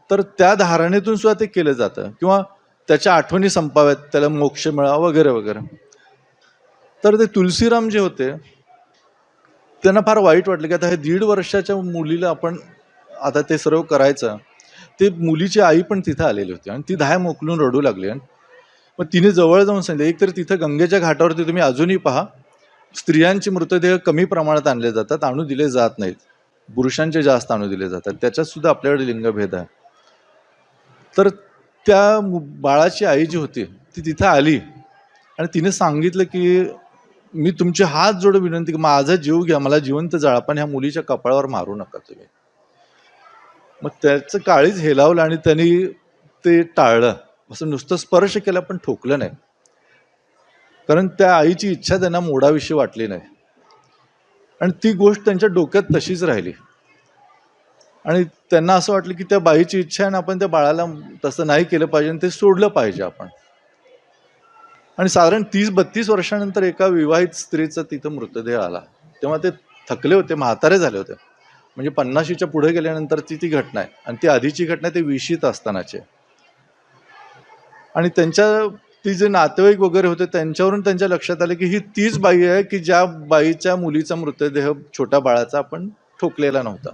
तर त्या धारणेतून सुद्धा ते केलं जातं, किंवा त्याच्या आठवणी संपाव्यात, त्याला मोक्ष मिळावा वगैरे वगैरे. तर ते तुलसीराम जे होते त्यांना फार वाईट वाटलं की आता हे 1.5 वर्षाच्या मुलीला आपण आता ते सर्व करायचं. ते मुलीची आई पण तिथं आलेली होती आणि ती धाय मोकलून रडू लागली. मग तिने जवळ जाऊन सांगितलं, एक तर तिथं गंगेच्या घाटावरती तुम्ही अजूनही पहा, स्त्रियांचे मृतदेह कमी प्रमाणात आणले जातात, आणू दिले जात नाहीत, पुरुषांचे जास्त आणू दिले जातात, त्याच्यात सुद्धा आपल्याकडे लिंगभेद आहे. तर त्या बाळाची आई जी होती ती तिथं आली आणि तिने सांगितलं की मी तुमचे हात जोडून विनंती की माझा जीव घ्या, मला जिवंत जाळा, पण ह्या मुलीच्या कपाळावर मारू नका तुम्ही. मग त्याचं काळीज हेलावलं आणि त्यांनी ते टाळलं. असं नुसतं स्पर्श केला पण ठोकलं नाही, कारण त्या आईची इच्छा त्यांना मोडाविषयी वाटली नाही आणि ती गोष्ट त्यांच्या डोक्यात तशीच राहिली. आणि त्यांना असं वाटलं की त्या बाईची इच्छा आहे आणि आपण त्या बाळाला तसं नाही केलं पाहिजे आणि ते सोडलं पाहिजे आपण. आणि साधारण 30-32 वर्षानंतर एका विवाहित स्त्रीचा तिथं मृतदेह आला. तेव्हा ते थकले होते, म्हातारे झाले होते, म्हणजे 50च्या पुढे गेल्यानंतर ती घटना आहे. आणि ती आधीची घटना ते 20शीत असतानाची. आणि ती जे नातेवाईक वगैरे होते त्यांच्यावरून त्यांच्या लक्षात आलं की ही तीच बाई आहे की ज्या बाईच्या मुलीचा मृतदेह छोट्या बाळाचा आपण ठोकलेला नव्हता.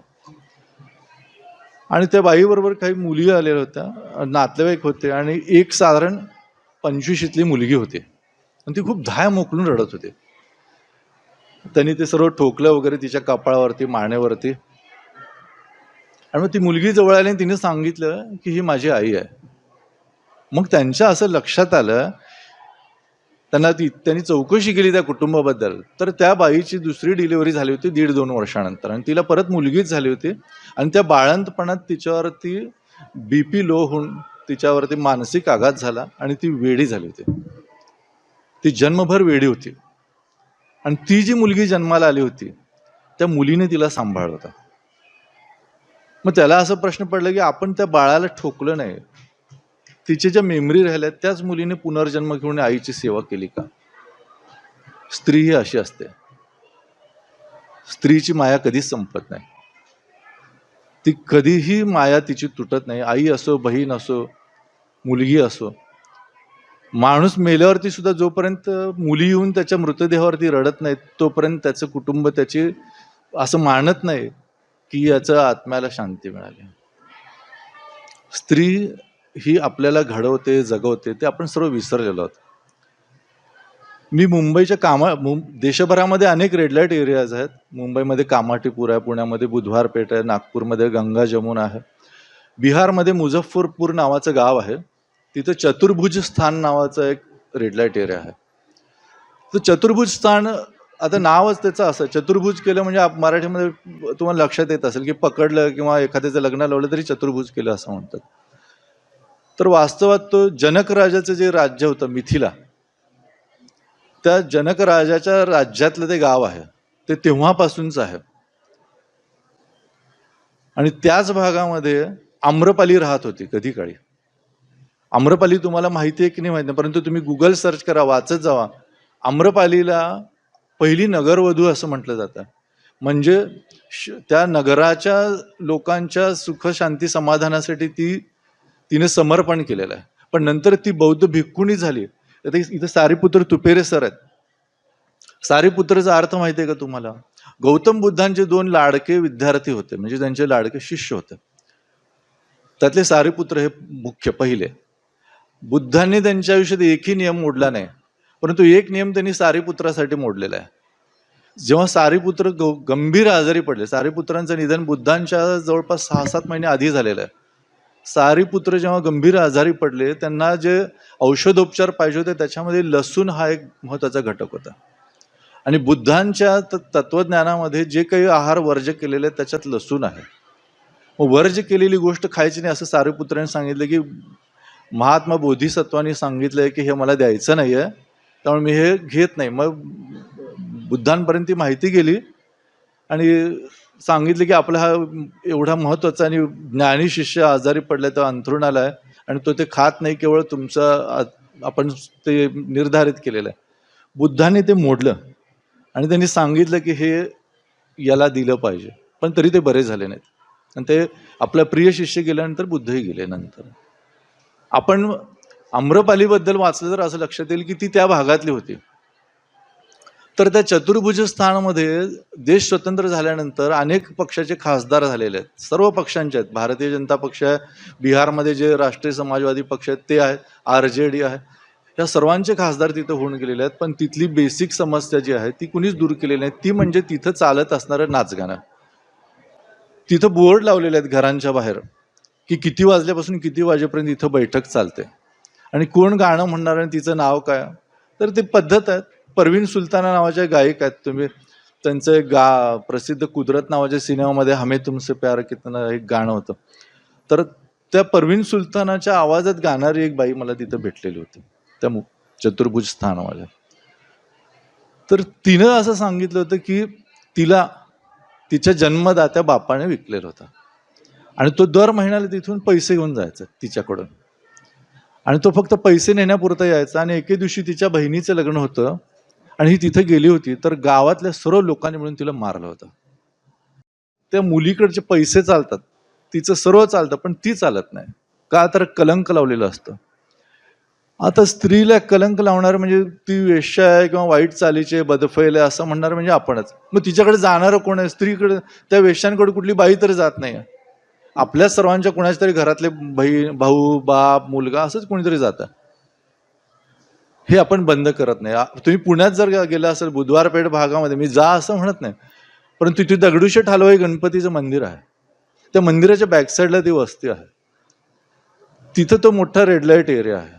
आणि त्या बाईबरोबर काही मुली आलेल्या होत्या, नातेवाईक होते, आणि एक साधारण 25शीतली मुलगी होती आणि ती खूप धाय मोकलून रडत होती. त्यांनी ते सर्व ठोकलं वगैरे तिच्या कपाळावरती, मानेवरती. आणि मग ती मुलगी जवळ आली आणि तिने सांगितलं की ही माझी आई आहे. मग त्यांच्या असं लक्षात आलं त्यांनी चौकशी केली त्या कुटुंबाबद्दल, तर त्या बाईची दुसरी डिलिव्हरी झाली होती 1.5-2 वर्षानंतर आणि तिला परत मुलगीच झाली होती आणि त्या बाळंतपणात तिच्यावरती BP लो होऊन तिच्यावरती मानसिक आघात झाला आणि ती वेडी झाली होती. ती जन्मभर वेडी होती आणि ती जी मुलगी जन्माला आली होती त्या मुलीने तिला सांभाळलं होतं. मग त्याला असं प्रश्न पडला की आपण त्या बाळाला ठोकलं नाही, तिच्या ज्या मेमरी राहिल्या त्याच मुलीने पुनर्जन्म घेऊन आईची सेवा केली का? स्त्री ही अशी असते, स्त्रीची माया कधीच संपत नाही, ती कधीही माया तिची तुटत नाही. आई असो, बहीण असो, मुलगी असो. माणूस मेल्यावरती सुद्धा जोपर्यंत मुली येऊन त्याच्या मृतदेहावरती रडत नाहीत तोपर्यंत त्याचं कुटुंब त्याची असं मानत नाही की याचं आत्म्याला शांती मिळाली. स्त्री ही आपल्याला घडवते, जगवते, ते आपण सर्व विसरलेलो आहोत. मी मुंबईच्या देशभरामध्ये अनेक रेड लाईट एरियाज आहेत. मुंबईमध्ये कामाठीपूर आहे, पुण्यामध्ये बुधवारपेठ आहे, नागपूरमध्ये गंगा जमुना आहे, बिहारमध्ये मुझफ्फरपूर नावाचं गाव आहे, तिथं चतुर्भुज स्थान नावाचं एक रेड लाईट एरिया आहे. तर चतुर्भुज स्थान आता नावच त्याचं असं, चतुर्भुज केलं म्हणजे मराठीमध्ये तुम्हाला लक्षात येत असेल की पकडलं किंवा एखाद्याचं लग्न लावलं तरी चतुर्भुज केलं असं म्हणतात. तर वास्तवात तो जनक राजाचं जे राज्य होतं मिथिला, त्या जनक राजाच्या राज्यातलं ते गाव आहे, ते तेव्हापासूनच आहे. आणि त्याच भागामध्ये आम्रपाली राहत होती कधी काळी. आम्रपाली तुम्हाला माहिती आहे की नाही माहिती नाही, परंतु तुम्ही गुगल सर्च करा, वाचत जावा. आम्रपालीला पहिली नगरवधू असं म्हटलं जातं. म्हणजे त्या नगराच्या लोकांच्या सुख शांती समाधानासाठी तिने समर्पण केलेलं आहे. पण नंतर ती बौद्ध भिक्खुणी झाली. इथं सारीपुत्र तुपेरे सर आहेत. सारीपुत्रचा अर्थ माहिती आहे का तुम्हाला? गौतम बुद्धांचे 2 लाडके विद्यार्थी होते, म्हणजे त्यांचे लाडके शिष्य होते. त्यातले सारीपुत्र हे मुख्य पहिले. बुद्धांनी त्यांच्या आयुष्यात एकही नियम मोडला नाही, परंतु एक नियम त्यांनी सारीपुत्रासाठी मोडलेला आहे. जेव्हा सारीपुत्र गंभीर आजारी पडले, सारीपुत्रांचं निधन बुद्धांच्या जवळपास 6-7 महिने आधी झालेलं आहे. सारीपुत्र जेव्हा गंभीर आजारी पडले, त्यांना जे औषधोपचार पाहिजे होते त्याच्यामध्ये लसूण हा एक महत्वाचा घटक होता. आणि बुद्धांच्या तत्वज्ञानामध्ये जे काही आहार वर्ज्य केलेले त्याच्यात लसूण आहे. मग वर्ज्य केलेली गोष्ट खायची नाही असं सारीपुत्रांनी सांगितलं की महात्मा बोधिसत्वांनी सांगितलंय की हे मला द्यायचं नाहीये, त्यामुळे मी हे घेत नाही. मग बुद्धांपर्यंत ती माहिती गेली आणि सांगितलं की आपला हा एवढा महत्वाचा आणि ज्ञानी शिष्य आजारी पडलाय, तो अंथरुणाला आहे आणि तो ते खात नाही, केवळ तुमचं आपण ते निर्धारित केलेलं आहे. बुद्धांनी ते मोडलं आणि त्यांनी सांगितलं की हे याला दिलं पाहिजे, पण तरी ते बरे झाले नाहीत. आणि ते आपला प्रिय शिष्य गेल्यानंतर बुद्धही गेले. नंतर आपण आम्रपालीबद्दल वाचलं तर असं लक्षात येईल की ती त्या भागातली होती. तर त्या चतुर्भुज स्थानामध्ये देश स्वतंत्र झाल्यानंतर अनेक पक्षाचे खासदार झालेले आहेत, सर्व पक्षांचे आहेत. भारतीय जनता पक्ष आहे, बिहारमध्ये जे राष्ट्रीय समाजवादी पक्ष आहेत ते आहे, RJD आहे, या सर्वांचे खासदार तिथं होऊन गेलेले आहेत. पण तिथली बेसिक समस्या जी आहे ती कुणीच दूर केलेली नाही. ती म्हणजे तिथं चालत असणारं नाचगाणं. तिथं बोर्ड लावलेले आहेत घरांच्या बाहेर की किती वाजल्यापासून किती वाजेपर्यंत इथं बैठक चालते आणि कोण गाणं म्हणणार आणि तिचं नाव काय. तर ते पद्धत आहे. परवीन सुलताना नावाच्या गायक आहेत, तुम्ही त्यांचं एक प्रसिद्ध कुदरत नावाच्या सिनेमामध्ये हमें तुमसे प्यार कितना एक गाणं होतं. तर त्या परवीन सुलतानाच्या आवाजात गाणारी एक बाई मला तिथं भेटलेली होती त्या चतुर्भुज स्थानामध्ये. तर तिनं असं सांगितलं होतं की तिला तिच्या जन्मदात्या बापाने विकलेलं होतं आणि तो दर महिन्याला तिथून पैसे घेऊन जायचा तिच्याकडून आणि तो फक्त पैसे नेण्यापुरता यायचा. आणि एके दिवशी तिच्या बहिणीचं लग्न होतं आणि ही तिथे गेली होती, तर गावातल्या सर्व लोकांनी मिळून तिला मारलं होतं. त्या मुलीकडचे पैसे चालतात, तिचं सर्व चालतं, पण ती चालत नाही. का? तर कलंक लावलेलं असतं. आता स्त्रीला कलंक लावणार म्हणजे ती वेश्या आहे किंवा वाईट चालीचे बदफैल आहे असं म्हणणार म्हणजे आपणच. मग तिच्याकडे जाणारं कोण आहे? स्त्रीकडे, त्या वेश्यांकडे कुठली बाई तरी जात नाही. आपल्या सर्वांच्या कोणाच्या तरी घरातले बहीण, भाऊ, बाप, मुलगा असंच कोणीतरी जातं. हे आपण बंद करत नाही. तुम्ही पुण्यात जर गेला असेल बुधवारपेठ भागामध्ये, मी जा असं म्हणत नाही, परंतु तिथे दगडूशेठ हलवाई गणपतीचं मंदिर आहे. त्या मंदिराच्या बॅकसाईडला ती वस्ती आहे, तिथं तो मोठा रेड लाईट एरिया आहे.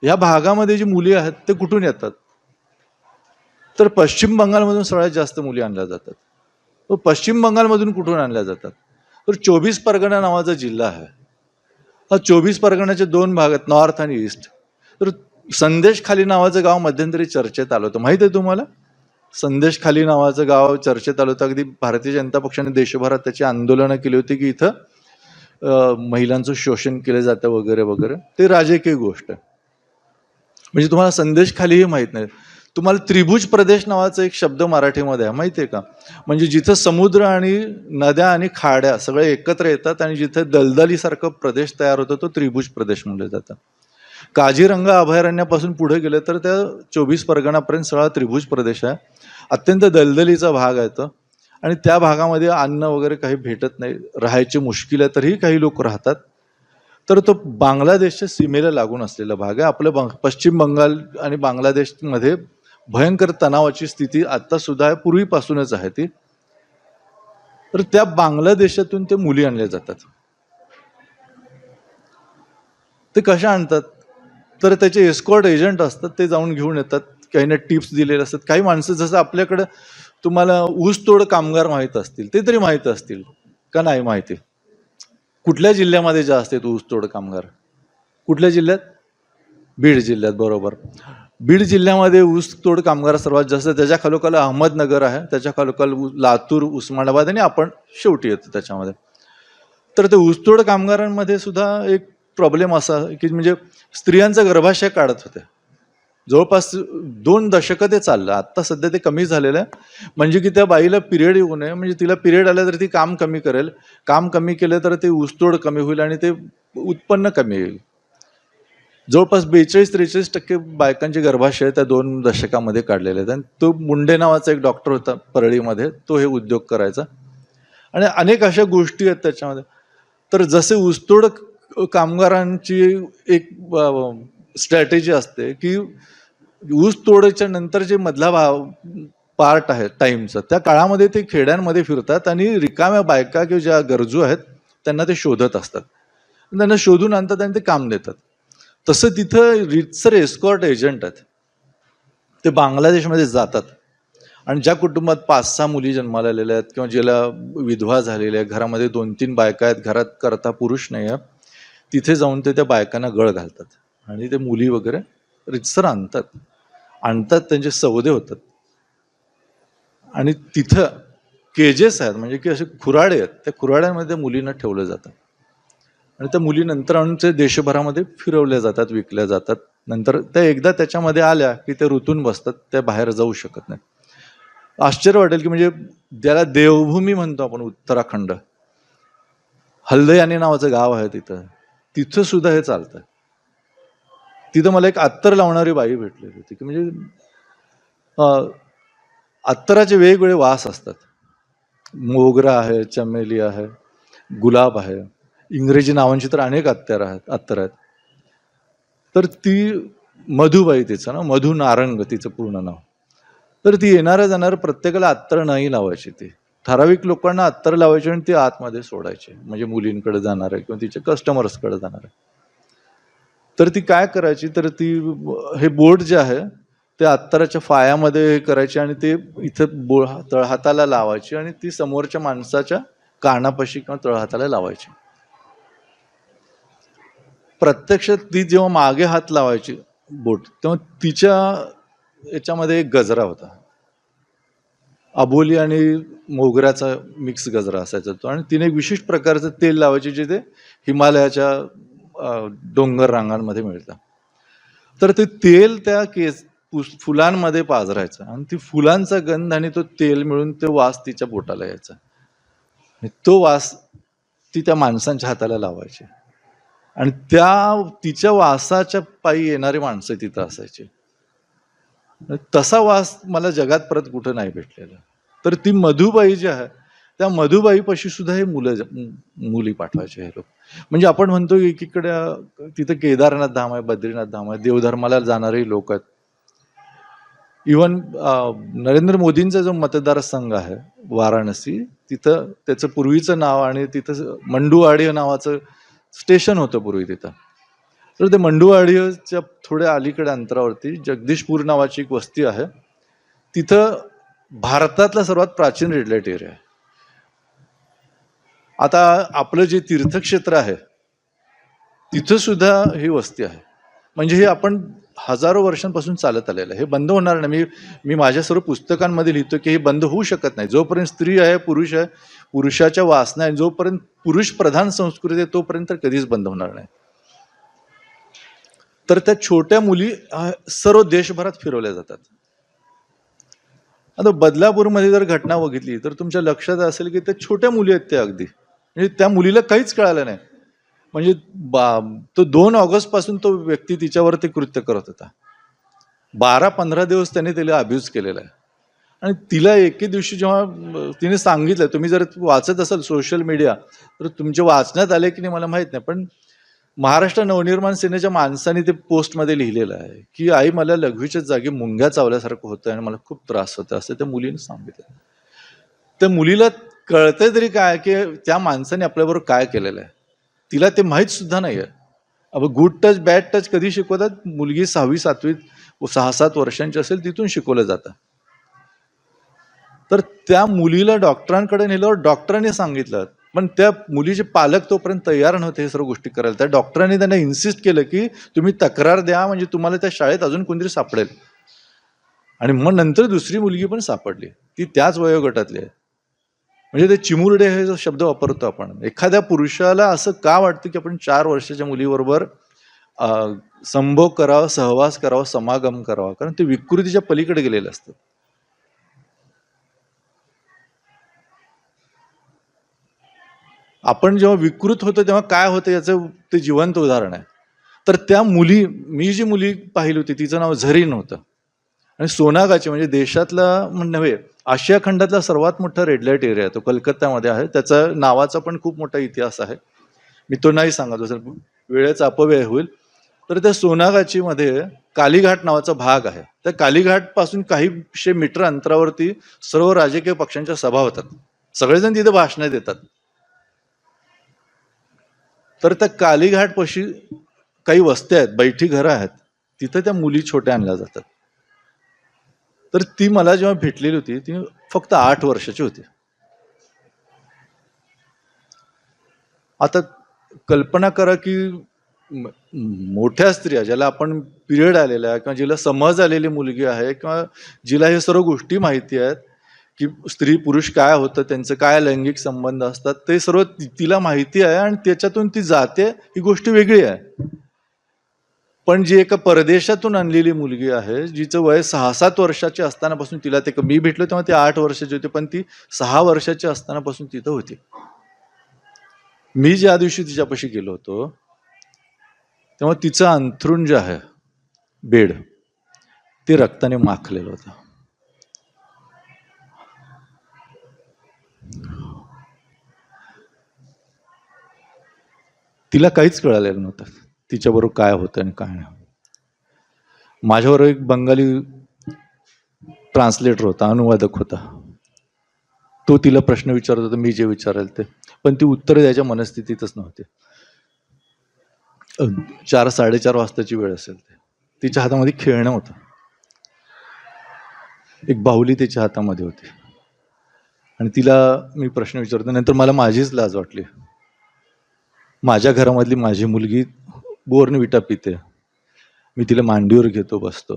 या भागामध्ये जी मुली आहेत ते कुठून येतात? तर पश्चिम बंगालमधून सगळ्यात जास्त मुली आणल्या जातात. तर पश्चिम बंगालमधून कुठून आणल्या जातात? तर 24 परगणा नावाचा जिल्हा आहे. हा 24 परगण्याचे 2 भाग आहेत, नॉर्थ आणि ईस्ट. तर संदेशखाली नावाचं गाव मध्यंतरी चर्चेत आलं होतं, माहिती आहे तुम्हाला? संदेशखाली नावाचं गाव चर्चेत आलं होतं. अगदी भारतीय जनता पक्षाने देशभरात त्याची आंदोलनं केली होती की इथं महिलांचं शोषण केलं जातं वगैरे वगैरे. ते राजकीय गोष्ट आहे. म्हणजे तुम्हाला संदेशखालीही माहीत नाही. तुम्हाला त्रिभुज प्रदेश नावाचा एक शब्द मराठीमध्ये आहे, माहिती आहे का? म्हणजे जिथं समुद्र आणि नद्या आणि खाड्या सगळे एकत्र येतात आणि जिथे दलदलीसारखं प्रदेश तयार होतो तो त्रिभुज प्रदेश म्हणलं जातं. काझीरंगा अभयारण्यापासून पुढे गेले तर त्या 24 परगणापर्यंत सगळा त्रिभुज प्रदेश आहे. अत्यंत दलदलीचा भाग आहे तो, आणि त्या भागामध्ये अन्न वगैरे काही भेटत नाही, राहायची मुश्किल आहे, तरीही काही लोक राहतात. तर तो बांगलादेशच्या सीमेला लागून असलेला भाग आहे. आपलं पश्चिम बंगाल आणि बांगलादेशमध्ये भयंकर तणावाची स्थिती आता सुद्धा आहे, पूर्वीपासूनच आहे ती. तर त्या बांगलादेशातून ते मुली आणल्या जातात. ते कशा आणतात? तर त्याचे एस्कॉर्ट एजंट असतात, ते जाऊन घेऊन येतात. काहींना टिप्स दिलेले असतात. काही माणसं जसं आपल्याकडं तुम्हाला ऊसतोड कामगार माहीत असतील, ते तरी माहीत असतील का नाही माहिती? कुठल्या जिल्ह्यामध्ये जास्त आहेत ऊसतोड कामगार? कुठल्या जिल्ह्यात? बीड जिल्ह्यात, बरोबर. बीड जिल्ह्यामध्ये ऊसतोड कामगार सर्वात जास्त. त्याच्या खालोखाल अहमदनगर आहे, त्याच्या खालोखाल लातूर, उस्मानाबाद, आणि आपण शेवटी येतो त्याच्यामध्ये. तर ते ऊसतोड कामगारांमध्ये सुद्धा एक प्रॉब्लेम असा की म्हणजे स्त्रियांचा गर्भाशय काढत होते. जवळपास 2 दशकं ते चाललं. आत्ता सध्या ते कमी झालेलं आहे. म्हणजे की त्या बाईला पिरियड येऊ नये, म्हणजे तिला पिरियड आला तर ती काम कमी करेल, काम कमी केलं तर ते ऊसतोड कमी होईल आणि ते उत्पन्न कमी येईल. जवळपास 42-43% बायकांचे गर्भाशय त्या 2 दशकामध्ये काढलेले आहेत. आणि तो मुंडे नावाचा एक डॉक्टर होता परळीमध्ये, तो हे उद्योग करायचा. आणि अनेक अशा गोष्टी आहेत त्याच्यामध्ये. तर जसे ऊसतोड कामगारांची एक स्ट्रॅटेजी असते की ऊस तोडीच्या नंतर जे मधला पार्ट आहे टाईमचा, त्या काळामध्ये ते खेड्यांमध्ये फिरतात आणि रिकाम्या बायका किंवा ज्या गरजू आहेत त्यांना ते शोधत असतात, त्यांना शोधून आणतात आणि ते काम देतात. तसं तिथं रितसर एस्कॉर्ट एजंट आहेत, ते बांगलादेशमध्ये जातात आणि ज्या कुटुंबात 5-6 मुली जन्माला आलेल्या आहेत किंवा ज्याला विधवा झालेल्या आहे, घरामध्ये 2-3 बायका आहेत, घरात करता पुरुष नाही आहे, तिथे जाऊन ते त्या बायकांना गळ घालतात आणि ते मुली वगैरे रितसर आणतात त्यांचे सौदे होतात. आणि तिथं केजेस आहेत, म्हणजे की असे खुराडे आहेत, त्या खुराड्यांमध्ये मुलींना ठेवलं जातं आणि त्या मुली नंतर आणून ते देशभरामध्ये फिरवल्या जातात, विकल्या जातात. नंतर त्या एकदा त्याच्यामध्ये आल्या की ते ऋतून बसतात, त्या बाहेर जाऊ शकत नाही. आश्चर्य वाटेल की म्हणजे ज्याला देवभूमी म्हणतो आपण, उत्तराखंड, हल्दयानी नावाचं गाव आहे तिथं सुद्धा हे चालतं. तिथं मला एक अत्तर लावणारी बाई भेटलेली होती की म्हणजे अत्तराचे वेगवेगळे वास असतात. मोगरा आहे, चमेली आहे, गुलाब आहे, इंग्रजी नावांची तर अनेक अत्तर आहेत. तर ती मधुबाई, तिचं ना मधु नारंग तिचं पूर्ण नाव. तर ती येणाऱ्या जाणाऱ्या प्रत्येकाला अत्तर नाही लावायची, ती ठराविक लोकांना अत्तर लावायची आणि ती आतमध्ये सोडायची, म्हणजे मुलींकडे जाणार आहे किंवा तिच्या कस्टमर्सकडे जाणार आहे. तर ती काय करायची, तर ती हे बोट जे आहे ते अत्तराच्या फायामध्ये हे करायची आणि ते इथं तळहाताला लावायची आणि ती समोरच्या माणसाच्या कानापाशी किंवा तळहाताला लावायची. प्रत्यक्षात ती जेव्हा मागे हात लावायची बोट, तेव्हा तिच्या याच्यामध्ये एक गजरा होता, अबोली आणि मोगऱ्याचा मिक्स गजरा असायचा तो, आणि तिने एक विशिष्ट प्रकारचं तेल लावायचे जे ते हिमालयाच्या डोंगर रांगांमध्ये मिळतं. तर ते तेल त्या फुलांमध्ये पाझरायचं आणि ती फुलांचा गंध आणि तो तेल मिळून तो वास तिच्या बोटाला यायचा. तो वास ती त्या माणसांच्या हाताला लावायची आणि तिच्या वासाच्या पायी येणारी माणसं तिथं असायची. तसा वास मला जगात परत कुठं नाही भेटलेला. तर ती मधुबाई जी आहे, त्या मधुबाईपाशी सुद्धा हे मुली पाठवायचे हे लोक. म्हणजे आपण म्हणतो एकीकडे तिथं केदारनाथ धाम आहे, बद्रीनाथ धाम आहे, देवधर्माला जाणारे लोक आहेत. इवन नरेंद्र मोदींचा जो मतदारसंघ आहे वाराणसी, तिथं त्याचं पूर्वीचं नाव आणि तिथं मंडुवाडी नावाचं स्टेशन होतं पूर्वी तिथं. तर ते मंडुवाडीच्या थोड्या अलीकडे अंतरावरती जगदीशपूर नावाची एक वस्ती आहे, तिथं भारतातला सर्वात प्राचीन रेड लाईट एरिया आहे. आता आपलं जे तीर्थक्षेत्र आहे तिथं सुद्धा ही वस्ती आहे. म्हणजे हे आपण हजारो वर्षांपासून चालत आलेलं आहे. हे बंद होणार नाही. मी माझ्या सर्व पुस्तकांमध्ये लिहितो की हे बंद होऊ शकत नाही. जोपर्यंत स्त्री आहे, पुरुष आहे, पुरुषाच्या वासना आहे, जोपर्यंत पुरुष प्रधान संस्कृती आहे तोपर्यंत कधीच बंद होणार नाही. तर त्या छोट्या मुली सर्व देशभरात फिरवल्या जातात. आता बदलापूरमध्ये जर घटना बघितली तर तुमच्या लक्षात असेल की त्या छोट्या मुली आहेत त्या अगदी, म्हणजे त्या मुलीला काहीच कळालं नाही. म्हणजे तो 2 ऑगस्ट पासून तो व्यक्ती तिच्यावर ते कृत्य करत होता. 12-15 दिवस त्याने तिला अब्यूज केलेला आहे. आणि तिला एके दिवशी जेव्हा तिने सांगितलं, तुम्ही जर वाचत असाल सोशल मीडिया तर तुमच्या वाचण्यात आले की नाही मला माहित नाही, पण महाराष्ट्र नवनिर्माण सेनेच्या माणसाने ते पोस्टमध्ये लिहिलेलं आहे की आई मला लघवीच्या जागी मुंग्या चावल्यासारखं होतं आणि मला खूप त्रास होतो असं त्या मुलीने सांगितलं. त्या मुलीला कळतंय तरी काय की त्या माणसाने आपल्याबरोबर काय केलेलं आहे, तिला ते माहीत सुद्धा नाही आहे. अब गुड टच बॅड टच कधी शिकवतात? मुलगी 6वी 7वी 6-7 वर्षांची असेल तिथून शिकवलं जातं. तर त्या मुलीला डॉक्टरांकडे नेल्यावर डॉक्टरांनी सांगितलं, पण त्या मुलीचे पालक तोपर्यंत तयार नव्हते हे सर्व गोष्टी करायला. त्या डॉक्टरांनी त्यांना इन्सिस्ट केलं की तुम्ही तक्रार द्या, म्हणजे तुम्हाला त्या शाळेत अजून कोणतरी सापडेल. आणि मग नंतर दुसरी मुलगी पण सापडली, ती त्याच वयोगटातली आहे. म्हणजे ते चिमुरडे हे जो शब्द वापरतो आपण, एखाद्या पुरुषाला असं का वाटतं की आपण 4 वर्षाच्या मुलीबरोबर संभोग करावा, सहवास करावा, समागम करावा? कारण ते विकृतीच्या पलीकडे गेलेले असतात. आपण जेव्हा विकृत होतो तेव्हा काय होतं याचं ते जिवंत उदाहरण आहे. तर त्या मुली, मी जी मुली पाहिली होती तिचं नाव झरीन होतं आणि सोनागाची, म्हणजे देशातला नव्हे आशिया खंडातला सर्वात मोठा रेड लाईट एरिया आहे तो, कलकत्त्यामध्ये आहे. त्याचा नावाचा पण खूप मोठा इतिहास आहे, मी तो नाही सांगत असेल, वेळेचा अपव्यय होईल. तर त्या सोनागाचीमध्ये कालीघाट नावाचा भाग आहे. त्या कालीघाट पासून काही मीटर अंतरावरती सर्व राजकीय पक्षांच्या सभा होतात, सगळेजण तिथे भाषणं देतात. तर त्या कालीघाटपाशी काही वस्त्या आहेत, बैठी घरं आहेत, तिथे त्या मुली छोट्या आणल्या जातात. तर ती मला जेव्हा भेटलेली होती ती फक्त 8 वर्षाची होती. आता कल्पना करा की मोठ्या स्त्रिया, ज्याला आपण पिरियड आलेला आहे किंवा जिला समज आलेली मुलगी आहे किंवा जिला हे सर्व गोष्टी माहिती आहेत की स्त्री पुरुष काय होतं, त्यांचं काय लैंगिक संबंध असतात, ते सर्व तिला माहिती आहे आणि त्याच्यातून ती जाते, ही गोष्ट वेगळी आहे. पण जी एका परदेशातून आणलेली मुलगी आहे, जिचं वय 6-7 वर्षाची असतानापासून तिला ते, मी भेटलो तेव्हा ती 8 वर्षाची होती, पण ती 6 वर्षाची असतानापासून तिथं होती. मी ज्या दिवशी तिच्यापाशी गेलो होतो तेव्हा तिचं अंथरूण जे आहे, बेड, ते रक्ताने माखलेलं होतं. तिला काहीच कळालेलं नव्हतं तिच्याबरोबर काय होतं आणि काय नाही. माझ्याबरोबर एक बंगाली ट्रान्सलेटर होता, अनुवादक होता. तो तिला प्रश्न विचारत होता, मी जे विचारेल ते, पण ती उत्तर द्यायच्या मनस्थितीतच नव्हती. 4-4:30 वाजताची वेळ असेल, तिच्या हातामध्ये खेळणं होतं, एक बाहुली तिच्या हातामध्ये होती. आणि तिला मी प्रश्न विचारतो, नंतर मला माझीच लाज वाटली. माझ्या घरामधली माझी मुलगी बोर्नविटा पिते, मी तिला मांडीवर घेतो, बसतो,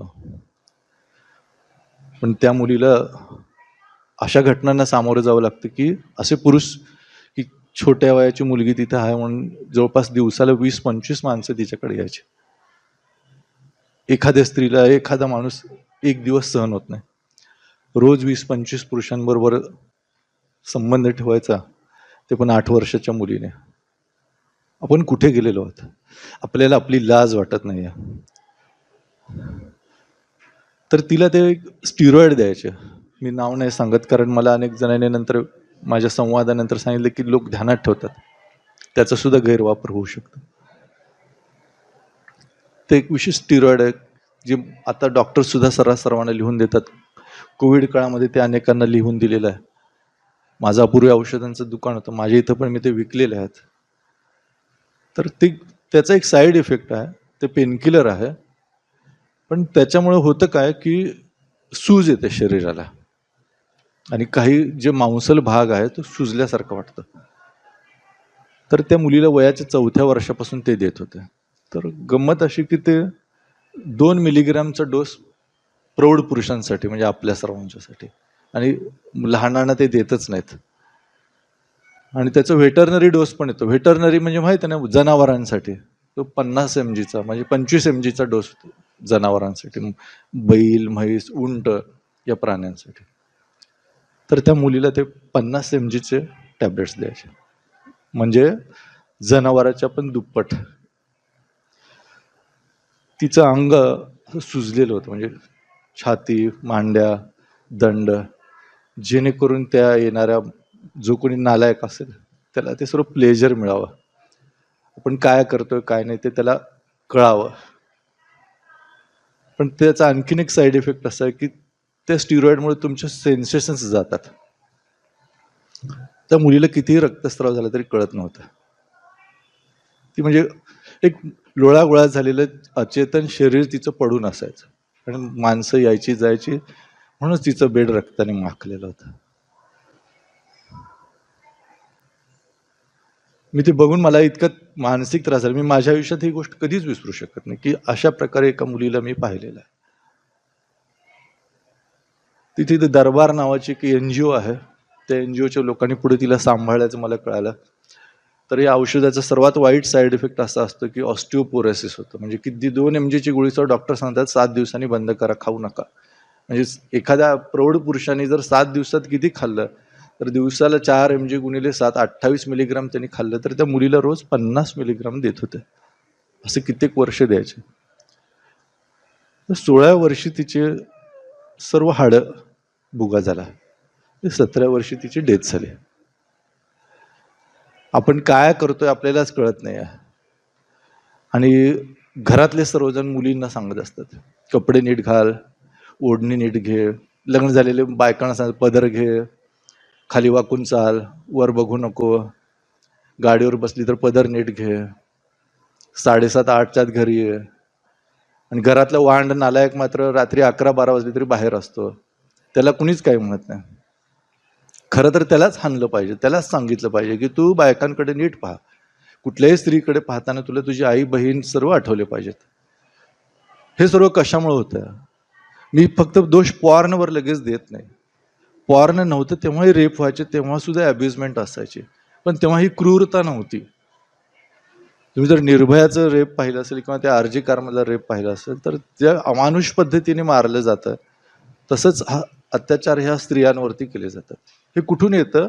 पण त्या मुलीला अशा घटनांना सामोरं जावं लागतं की असे पुरुष, की छोट्या वयाची मुलगी तिथं आहे म्हणून जवळपास दिवसाला 20-25 माणसं तिच्याकडे यायची. एखाद्या स्त्रीला एखादा माणूस एक दिवस सहन होत नाही, रोज 20-25 पुरुषांबरोबर संबंध ठेवायचा, ते पण 8 वर्षाच्या मुलीने. आपण कुठे गेलेलो आहोत? आपल्याला आपली लाज वाटत नाही. तर तिला ते स्टिरॉइड द्यायचे, मी नाव नाही सांगत कारण मला अनेक जणांनी नंतर माझ्या संवादानंतर सांगितलं की लोक ध्यानात ठेवतात, त्याचा सुद्धा गैरवापर होऊ शकतो. ते एक विशेष स्टिरॉइड आहे जे आता डॉक्टर सुद्धा सर्वांना लिहून देतात. कोविड काळामध्ये ते अनेकांना लिहून दिलेलं आहे. माझं अपूर्वी औषधांचं दुकान होतं, माझ्या इथं पण मी ते विकलेले आहेत. तर त्याचा एक साईड इफेक्ट आहे, ते पेनकिलर आहे. पण त्याच्यामुळे होतं काय की सूज येते शरीराला आणि काही जे मांसल भाग आहे तो सुजल्यासारखं वाटतं. तर त्या मुलीला वयाच्या 4थ्या वर्षापासून ते देत होते. तर गंमत अशी की ते 2 मिलीग्रॅमचा डोस प्रौढ पुरुषांसाठी म्हणजे आपल्या सर्वांच्यासाठी, आणि लहानांना ते देतच नाहीत. आणि त्याचं व्हेटरनरी डोस पण येतो. व्हेटरनरी म्हणजे माहिती आहे ना, जनावरांसाठी तो 50 mgचा म्हणजे 25 mgचा डोस होतो जनावरांसाठी, बैल, म्हैस, उंट या प्राण्यांसाठी. तर त्या मुलीला ते 50 mgचे टॅबलेट्स द्यायचे, म्हणजे जनावराच्या पण दुप्पट. तिचं अंग सुजलेलं होतं, म्हणजे छाती, मांड्या, दंड, जेणेकरून त्या येणाऱ्या जो कोणी नालायक असेल त्याला ते सर्व प्लेजर मिळावं, आपण काय करतोय काय नाही ते त्याला कळावं. पण त्याचा आणखीन एक साईड इफेक्ट असा आहे की त्या स्टिरॉइडमुळे तुमचे सेन्सेशन्स जातात. त्या मुलीला कितीही रक्तस्राव झाला तरी कळत नव्हतं. ती म्हणजे एक लोळागोळा झालेलं अचेतन शरीर तिचं पडून असायचं, आणि माणसं यायची जायची, म्हणूनच तिचं बेड रक्ताने माखलेलं होतं. मी ते बघून मला इतका मानसिक त्रास झाला. मी माझ्या आयुष्यात ही गोष्ट कधीच विसरू शकत नाही की अशा प्रकारे एका मुलीला मी पाहिलेलं आहे. तिथे दरबार नावाची एक NGO आहे, त्या NGOच्या लोकांनी पुढे तिला सांभाळल्याचं मला कळालं. तर या औषधाचा सर्वात वाईट साईड इफेक्ट असा असतो की ऑस्टिओपोरोसिस होतं, म्हणजे किती 2 mgची गोळीचं डॉक्टर सांगतात 7 दिवसांनी बंद करा, खाऊ नका. म्हणजे एखाद्या प्रौढ पुरुषांनी जर 7 दिवसात किती खाल्लं तर दिवसाला 4 mg गुणिले 7 28 मिलीग्राम त्यांनी खाल्लं, तर त्या मुलीला रोज 50 मिलीग्राम देत होते. असे कित्येक वर्ष द्यायचे. 16व्या वर्षी तिचे सर्व हाडं बुगा झाला, 17व्या वर्षी तिची डेथ झाली. आपण काय करतोय आपल्यालाच कळत नाही आहे. आणि घरातले सर्वजण मुलींना सांगत असतात कपडे नीट घाल, ओढणी नीट घे, लग्न झालेले बायकांना सांगतात पदर घे, खाली वाकून चाल, वर बघू नको, गाडीवर बसली तर पदर नीट घे, 7:30-8च्यात घरी ये. आणि घरातलं वांड नालायक मात्र रात्री 11-12 वाजली तरी बाहेर असतो, त्याला कुणीच काही म्हणत नाही. खरं तर त्यालाच हाणलं पाहिजे, त्यालाच सांगितलं पाहिजे की तू बायकांकडे नीट पहा. कुठल्याही स्त्रीकडे पाहताना तुला तुझी आई बहीण सर्व आठवले पाहिजेत. हे सर्व कशामुळे होतं? मी फक्त दोष पॉर्नवर लगेच देत नाही. पॉर्न नव्हतं तेव्हाही रेप व्हायचे, तेव्हा सुद्धा अब्युजमेंट असायची, पण तेव्हा ही क्रूरता नव्हती. तुम्ही जर निर्भयाचं रेप पाहिलं असेल किंवा त्या RG कारमधला रेप पाहिला असेल तर त्या अमानुष पद्धतीने मारलं जातं. तसंच हा अत्याचार ह्या स्त्रियांवरती केले जातात. हे कुठून येतं?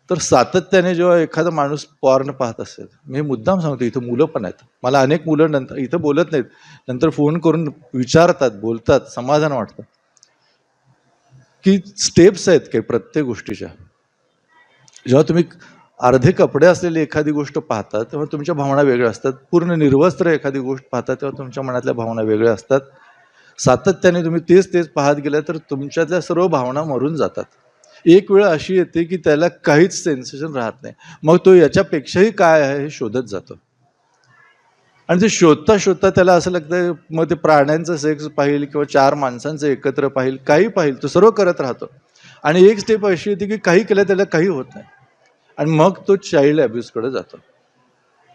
तर सातत्याने जेव्हा एखादा माणूस पॉर्न पाहत असेल, मी मुद्दाम सांगतो, इथं मुलं पण आहेत, मला अनेक मुलं नंतर इथं बोलत नाहीत, नंतर फोन करून विचारतात, बोलतात, समाधान वाटतं की स्टेप्स आहेत काही प्रत्येक गोष्टीच्या. जेव्हा तुम्ही अर्धे कपडे असलेली एखादी गोष्ट पाहता तेव्हा तुमच्या भावना वेगळ्या असतात. पूर्ण निर्वस्त्र एखादी गोष्ट पाहता तेव्हा तुमच्या मनातल्या भावना वेगळ्या असतात. सातत्याने तुम्ही तेच पाहत गेला तर तुमच्यातल्या सर्व भावना मरून जातात. एक वेळ अशी येते की त्याला काहीच सेन्सेशन राहत नाही, मग तो याच्यापेक्षाही काय आहे हे शोधत जातो. आणि ते शोधता शोधता त्याला असं लागतं, मग ते प्राण्यांचं सेक्स पाहिल किंवा 4 माणसांचं एकत्र पाहिल, काही पाहिल, तो सर्व करत राहतो. आणि एक स्टेप अशी येते की काही केलं त्याला काही होत नाही, आणि मग तो चाइल्ड अब्यूजकडे जातो.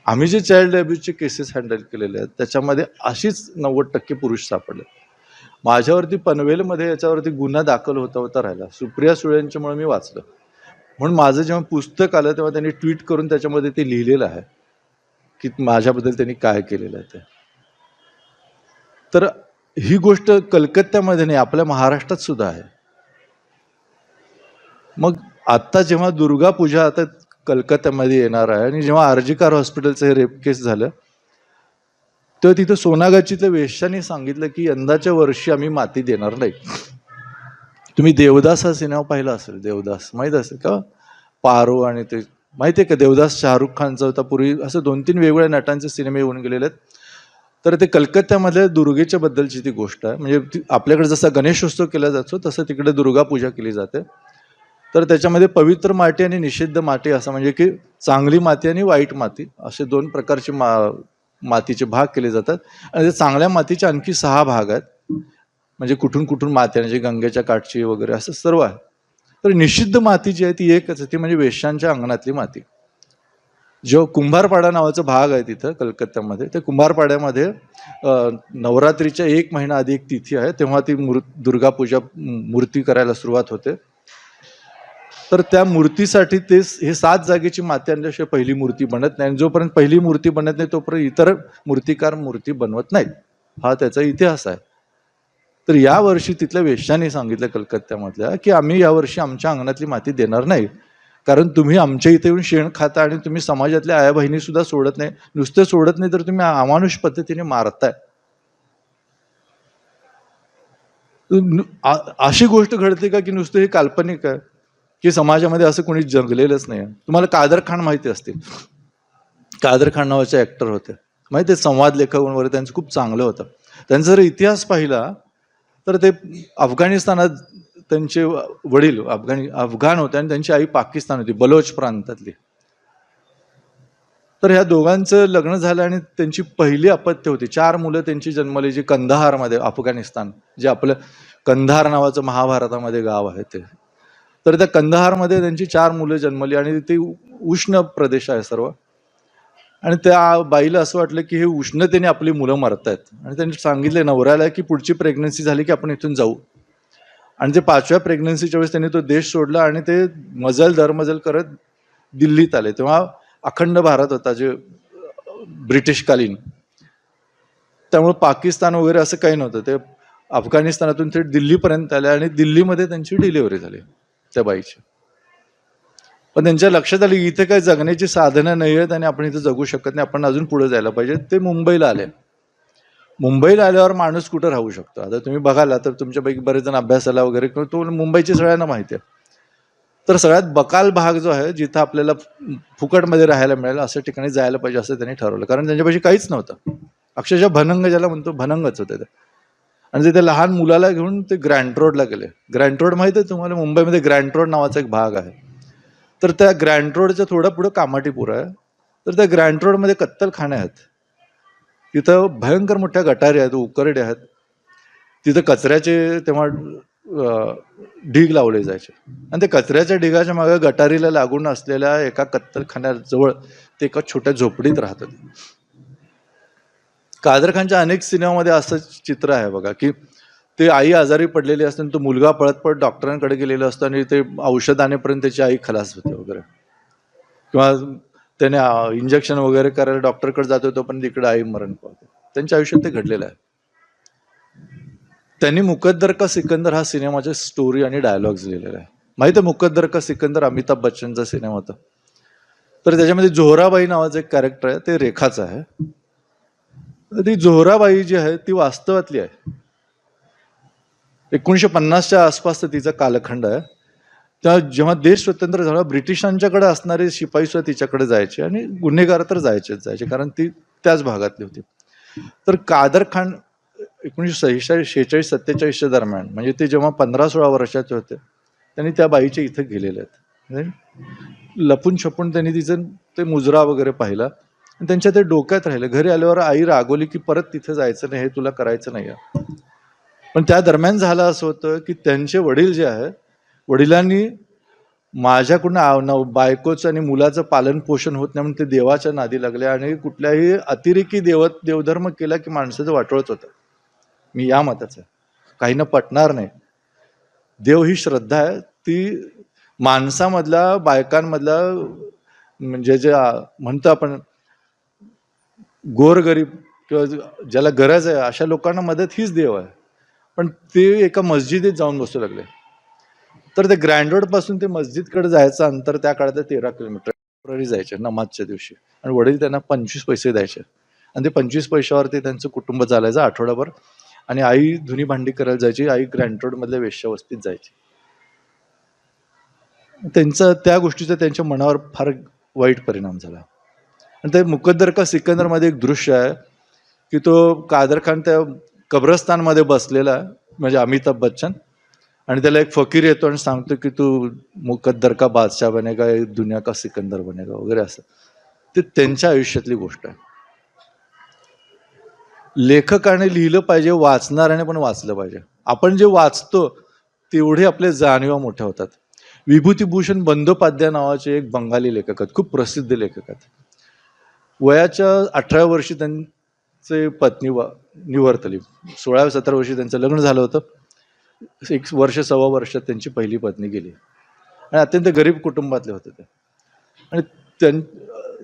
आम्ही जे चाइल्ड अब्यूजचे केसेस हँडल केलेले आहेत त्याच्यामध्ये अशीच 90% पुरुष सापडले. माझ्यावरती पनवेलमध्ये याच्यावरती गुन्हा दाखल होता राहिला, सुप्रिया सुळेंच्यामुळे मी वाचलं. म्हणून माझं जेव्हा पुस्तक आलं तेव्हा त्यांनी ट्विट करून त्याच्यामध्ये ते लिहिलेलं आहे की माझ्याबद्दल त्यांनी काय केलेलं आहे ते. तर ही गोष्ट कलकत्त्यामध्ये नाही, आपल्या महाराष्ट्रात सुद्धा आहे. मग आता जेव्हा दुर्गा पूजा आता कलकत्त्यामध्ये येणार आहे, आणि जेव्हा RG कार हॉस्पिटलचं हे रेप केस झालं तेव्हा तिथं सोनागाचीतल्या वेश्याने सांगितलं की यंदाच्या वर्षी आम्ही माती देणार नाही. तुम्ही देवदास हा सिनेमा पाहिला असेल, देवदास माहीत असेल का? पारो आणि ते माहिती आहे का? देवदास शाहरुख खानचा होता. पूर्वी असं 2-3 वेगवेगळ्या नटांचे सिनेमे येऊन गेलेले आहेत. तर ते कलकत्त्यामधल्या दुर्गेच्या बद्दलची ती गोष्ट आहे. म्हणजे आपल्याकडे जसा गणेशोत्सव केला जातो तसं तिकडे दुर्गा पूजा केली जाते. तर त्याच्यामध्ये पवित्र माती आणि निषिद्ध माती असं, म्हणजे की चांगली माती आणि वाईट माती असे 2 प्रकारचे मातीचे भाग केले जातात. आणि चांगल्या मातीचे आणखी 6 भाग आहेत. म्हणजे कुठून कुठून माती आणायची, गंगेच्या काठची वगैरे असं सर्व आहे. तर निषिद्ध माती जी आहे ती एकच आहे, ती म्हणजे वेश्यांच्या अंगणातली माती. जो कुंभारपाडा नावाचा भाग आहे तिथं कलकत्त्यामध्ये, त्या कुंभारपाड्यामध्ये नवरात्रीच्या 1 महिना आधी एक तिथी आहे, तेव्हा ती दुर्गा पूजा मूर्ती करायला सुरुवात होते. तर त्या मूर्तीसाठी ते हे 7 जागेची माती आणल्याशिवाय पहिली मूर्ती बनत नाही. आणि जोपर्यंत पहिली मूर्ती बनत नाही तोपर्यंत इतर मूर्तिकार मूर्ती बनवत नाहीत. हा त्याचा इतिहास आहे. तर यावर्षी तिथल्या वेश्याने सांगितलं कलकत्त्यामधल्या, की आम्ही यावर्षी आमच्या अंगणातली माती देणार नाही, कारण तुम्ही आमच्या इथे येऊन शेण खाता आणि तुम्ही समाजातल्या आया बहिणी सुद्धा सोडत नाही. नुसतं सोडत नाही तर तुम्ही अमानुष पद्धतीने मारताय. अशी गोष्ट घडते का की नुसतं हे काल्पनिक आहे, की समाजामध्ये असं कोणी जगलेलंच नाही. तुम्हाला कादर खान माहिती असतील. कादर खान नावाचे ऍक्टर होते, माहिती आहे, संवाद लेखक वगैरे, त्यांचं खूप चांगलं होतं. त्यांचा जर इतिहास पाहिला तर ते अफगाणिस्तानात त्यांचे वडील अफगाण होते आणि त्यांची आई पाकिस्तान होती, बलोच प्रांतातली. तर ह्या दोघांचं लग्न झालं आणि त्यांची पहिली अपत्य होती. 4 मुलं त्यांची जन्मली, जी कंदाहारमध्ये, अफगाणिस्तान, जे आपलं कंधार नावाचं महाभारतामध्ये गाव आहे ते. तर त्या कंदाहारमध्ये त्यांची 4 मुलं जन्मली आणि ते उष्ण प्रदेश आहे सर्व. आणि त्या बाईला असं वाटलं की हे उष्णतेने आपली मुलं मरतायत, आणि त्यांनी सांगितले नवऱ्याला की पुढची प्रेग्नन्सी झाली की आपण इथून जाऊ. आणि ते 5व्या प्रेग्नन्सीच्या वेळेस त्यांनी तो देश सोडला आणि ते मजल दरमजल करत दिल्लीत आले. तेव्हा अखंड भारत होता, जे ब्रिटिशकालीन. त्यामुळे पाकिस्तान वगैरे असं काही नव्हतं. ते अफगाणिस्तानातून थेट दिल्लीपर्यंत आले आणि दिल्लीमध्ये त्यांची डिलिव्हरी झाली त्या बाईची. पण त्यांच्या लक्षात आलं की इथे काही जगण्याची साधनं नाही आहेत आणि आपण इथे जगू शकत नाही, आपण अजून पुढे जायला पाहिजे. ते मुंबईला आले. मुंबईला आल्यावर माणूस कुठं राहू शकतो? आता तुम्ही बघाला तर तुमच्यापैकी बरेच जण अभ्यासाला वगैरे, तो मुंबईची सगळ्यांना माहिती आहे. तर सगळ्यात बकाल भाग जो आहे, जिथं आपल्याला फुकटमध्ये राहायला मिळेल अशा ठिकाणी जायला पाहिजे असं त्यांनी ठरवलं, कारण त्यांच्यापाशी काहीच नव्हतं. अक्षरशः भनंग, ज्याला म्हणतो भनंगच होते ते. आणि ते लहान मुलाला घेऊन ते ग्रँट रोडला गेले. ग्रँट रोड माहिती आहे तुम्हाला? मुंबईमध्ये ग्रँट रोड नावाचा एक भाग आहे. तर त्या ग्रँट रोडच्या थोडं पुढं कामाटीपूर आहे. तर त्या ग्रँट रोडमध्ये कत्तलखाने आहेत. तिथं भयंकर मोठ्या गटारी आहेत, उकरडे आहेत. तिथं कचऱ्याचे तेव्हा ढीग लावले जायचे, आणि ते कचऱ्याच्या ढिगाच्या मागे गटारीला लागून असलेल्या एका कत्तलखान्याजवळ ते एका छोट्या झोपडीत राहत होते. कादर खानच्या अनेक सिनेमामध्ये असं चित्र आहे बघा, की ते आई आजारी पडलेली असते, तो मुलगा पळत पळत डॉक्टरांकडे गेलेला असतो आणि ते औषध आणेपर्यंत त्याची आई खलास होते वगैरे, किंवा त्याने इंजेक्शन वगैरे करायला डॉक्टरकडे जातो तो पण तिकडे आई मरण पावते. त्यांच्या आयुष्यात ते घडलेलं आहे. त्यांनी मुकद्दर का सिकंदर हा सिनेमाचे स्टोरी आणि डायलॉग्स लिहिलेला आहे. माहिती आहे मुकद्दर का सिकंदर अमिताभ बच्चनचा सिनेमा होता. तर त्याच्यामध्ये जोहराबाई नावाचं एक कॅरेक्टर आहे, ते रेखाचं आहे. ती जोहराबाई जी आहे ती वास्तवातली आहे. 1950च्या आसपास तिचा कालखंड आहे. तेव्हा जेव्हा देश स्वतंत्र झाला, ब्रिटिशांच्याकडे असणारे शिपाई सुद्धा तिच्याकडे जायचे आणि गुन्हेगार तर जायचे, कारण ती त्याच भागातली होती. तर कादर खान 1946-47 दरम्यान, म्हणजे ते जेव्हा 15-16 वर्षाचे होते, त्यांनी त्या बाईच्या इथे गेलेले आहेत. लपून छपून त्यांनी तिचं ते मुजरा वगैरे पाहिला आणि त्यांच्या ते डोक्यात राहिलं. घरी आल्यावर आई रागवली की परत तिथे जायचं नाही, हे तुला करायचं नाही आहे. पण त्या दरम्यान झालं असं होतं की त्यांचे वडील जे आहे, वडिलांनी माझ्याकडून बायकोचं आणि मुलाचं पालन पोषण होत नाही म्हणून ते देवाच्या नादी लागले आणि कुठल्याही अतिरेकी देवधर्म केला की माणसाचं वाटोळच होतं. मी या मताचं आहे. काहींना पटणार नाही. देव ही श्रद्धा आहे, ती माणसामधला, बायकांमधला, म्हणजे जे म्हणतो आपण गोरगरीब किंवा ज्याला गरज आहे अशा लोकांना मदत हीच देव आहे. पण ते एका मस्जिदीत जाऊन बसू लागले. तर ते ग्रँड रोड पासून ते मस्जिदकडे जायचं अंतर त्या काळात 13 किलोमीटर जायचे नमाजच्या दिवशी, आणि वडील त्यांना 25 पैसे द्यायचे, आणि ते 25 पैशावरती त्यांचं कुटुंब चालायचं आठवडाभर. आणि आई धुनी भांडी करायला जायची, आई ग्रँड रोड मधल्या वेश्यावस्तीत जायची. त्यांचा त्या गोष्टीचा त्यांच्या मनावर फार वाईट परिणाम झाला. आणि ते मुकद्दर का सिकंदर मध्ये एक दृश्य आहे की तो कादर खान त्या कब्रस्तानमध्ये बसलेला आहे, म्हणजे अमिताभ बच्चन, आणि त्याला एक फकीर येतो आणि सांगतो की तू मुकद्दर का बादशाह बनेगा, दुनिया का सिकंदर बनेगा वगैरे असं. ते त्यांच्या आयुष्यातली गोष्ट आहे. लेखकाने लिहिलं पाहिजे, वाचणाऱ्याने पण वाचलं पाहिजे. आपण जे वाचतो तेवढे आपले जाणीवा मोठ्या होतात. विभूतिभूषण बंदोपाध्याय नावाचे एक बंगाली लेखक आहेत, खूप प्रसिद्ध लेखक आहेत. वयाच्या 18व्या वर्षी त्यांचे पत्नी निवर्तली. 16-17 वर्षी त्यांचं लग्न झालं होतं. 1 वर्ष सव्वा वर्षात त्यांची पहिली पत्नी गेली आणि अत्यंत गरीब कुटुंबातले होते ते. आणि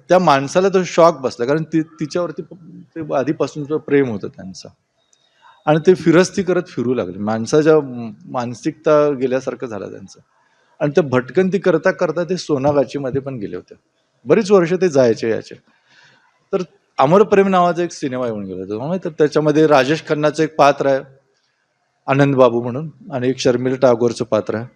त्या माणसाला तो शॉक बसला, कारण तिच्यावरती ते आधीपासूनचं प्रेम होतं त्यांचं आणि ते फिरस्ती करत फिरू लागले. माणसाच्या मानसिकता गेल्यासारखं झालं त्यांचं. आणि ते भटकंती करता करता ते सोनागाचीमध्ये पण गेले होते. बरीच वर्ष ते जायचे याचे. तर अमर प्रेम नावाचा एक सिनेमा येऊन गेला होता. तर त्याच्यामध्ये राजेश खन्नाचं एक पात्र आहे आनंद बाबू म्हणून, आणि एक शर्मिला टागोरचं पात्र आहे.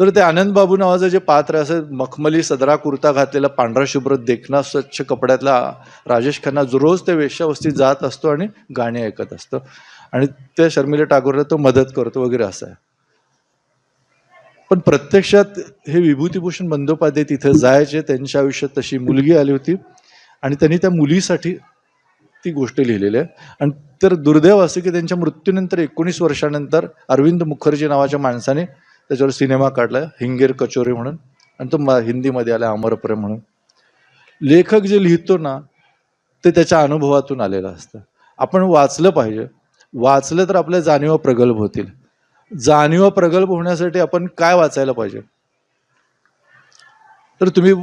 तर ते आनंद बाबू नावाचं जे पात्र आहे, असं मखमली सदरा कुर्ता घातलेला, पांढरा शुभ्र देखणा स्वच्छ कपड्यातला राजेश खन्ना जो रोज त्या वेश्यावस्तीत जात असतो आणि गाणी ऐकत असतो आणि त्या शर्मिला टागोरला तो मदत करतो वगैरे असं आहे. पण प्रत्यक्षात हे विभूतिभूषण बंदोपाध्याय तिथे जायचे. त्यांच्या आयुष्यात तशी मुलगी आली होती आणि त्यांनी त्या मुलीसाठी ती गोष्ट लिहिलेली आहे. आणि तर दुर्दैव असं की त्यांच्या मृत्यूनंतर 19 वर्षानंतर अरविंद मुखर्जी नावाच्या माणसाने त्याच्यावर सिनेमा काढला, हिंगेर कचोरी म्हणून, आणि तो हिंदीमध्ये आला अमर प्रेम म्हणून. लेखक जे लिहितो ना ते त्याच्या अनुभवातून आलेलं असतं. आपण वाचलं पाहिजे. वाचलं तर आपल्या जाणीवा प्रगल्भ होतील. जाणीवा प्रगल्भ होण्यासाठी आपण काय वाचायला पाहिजे? तर तुम्ही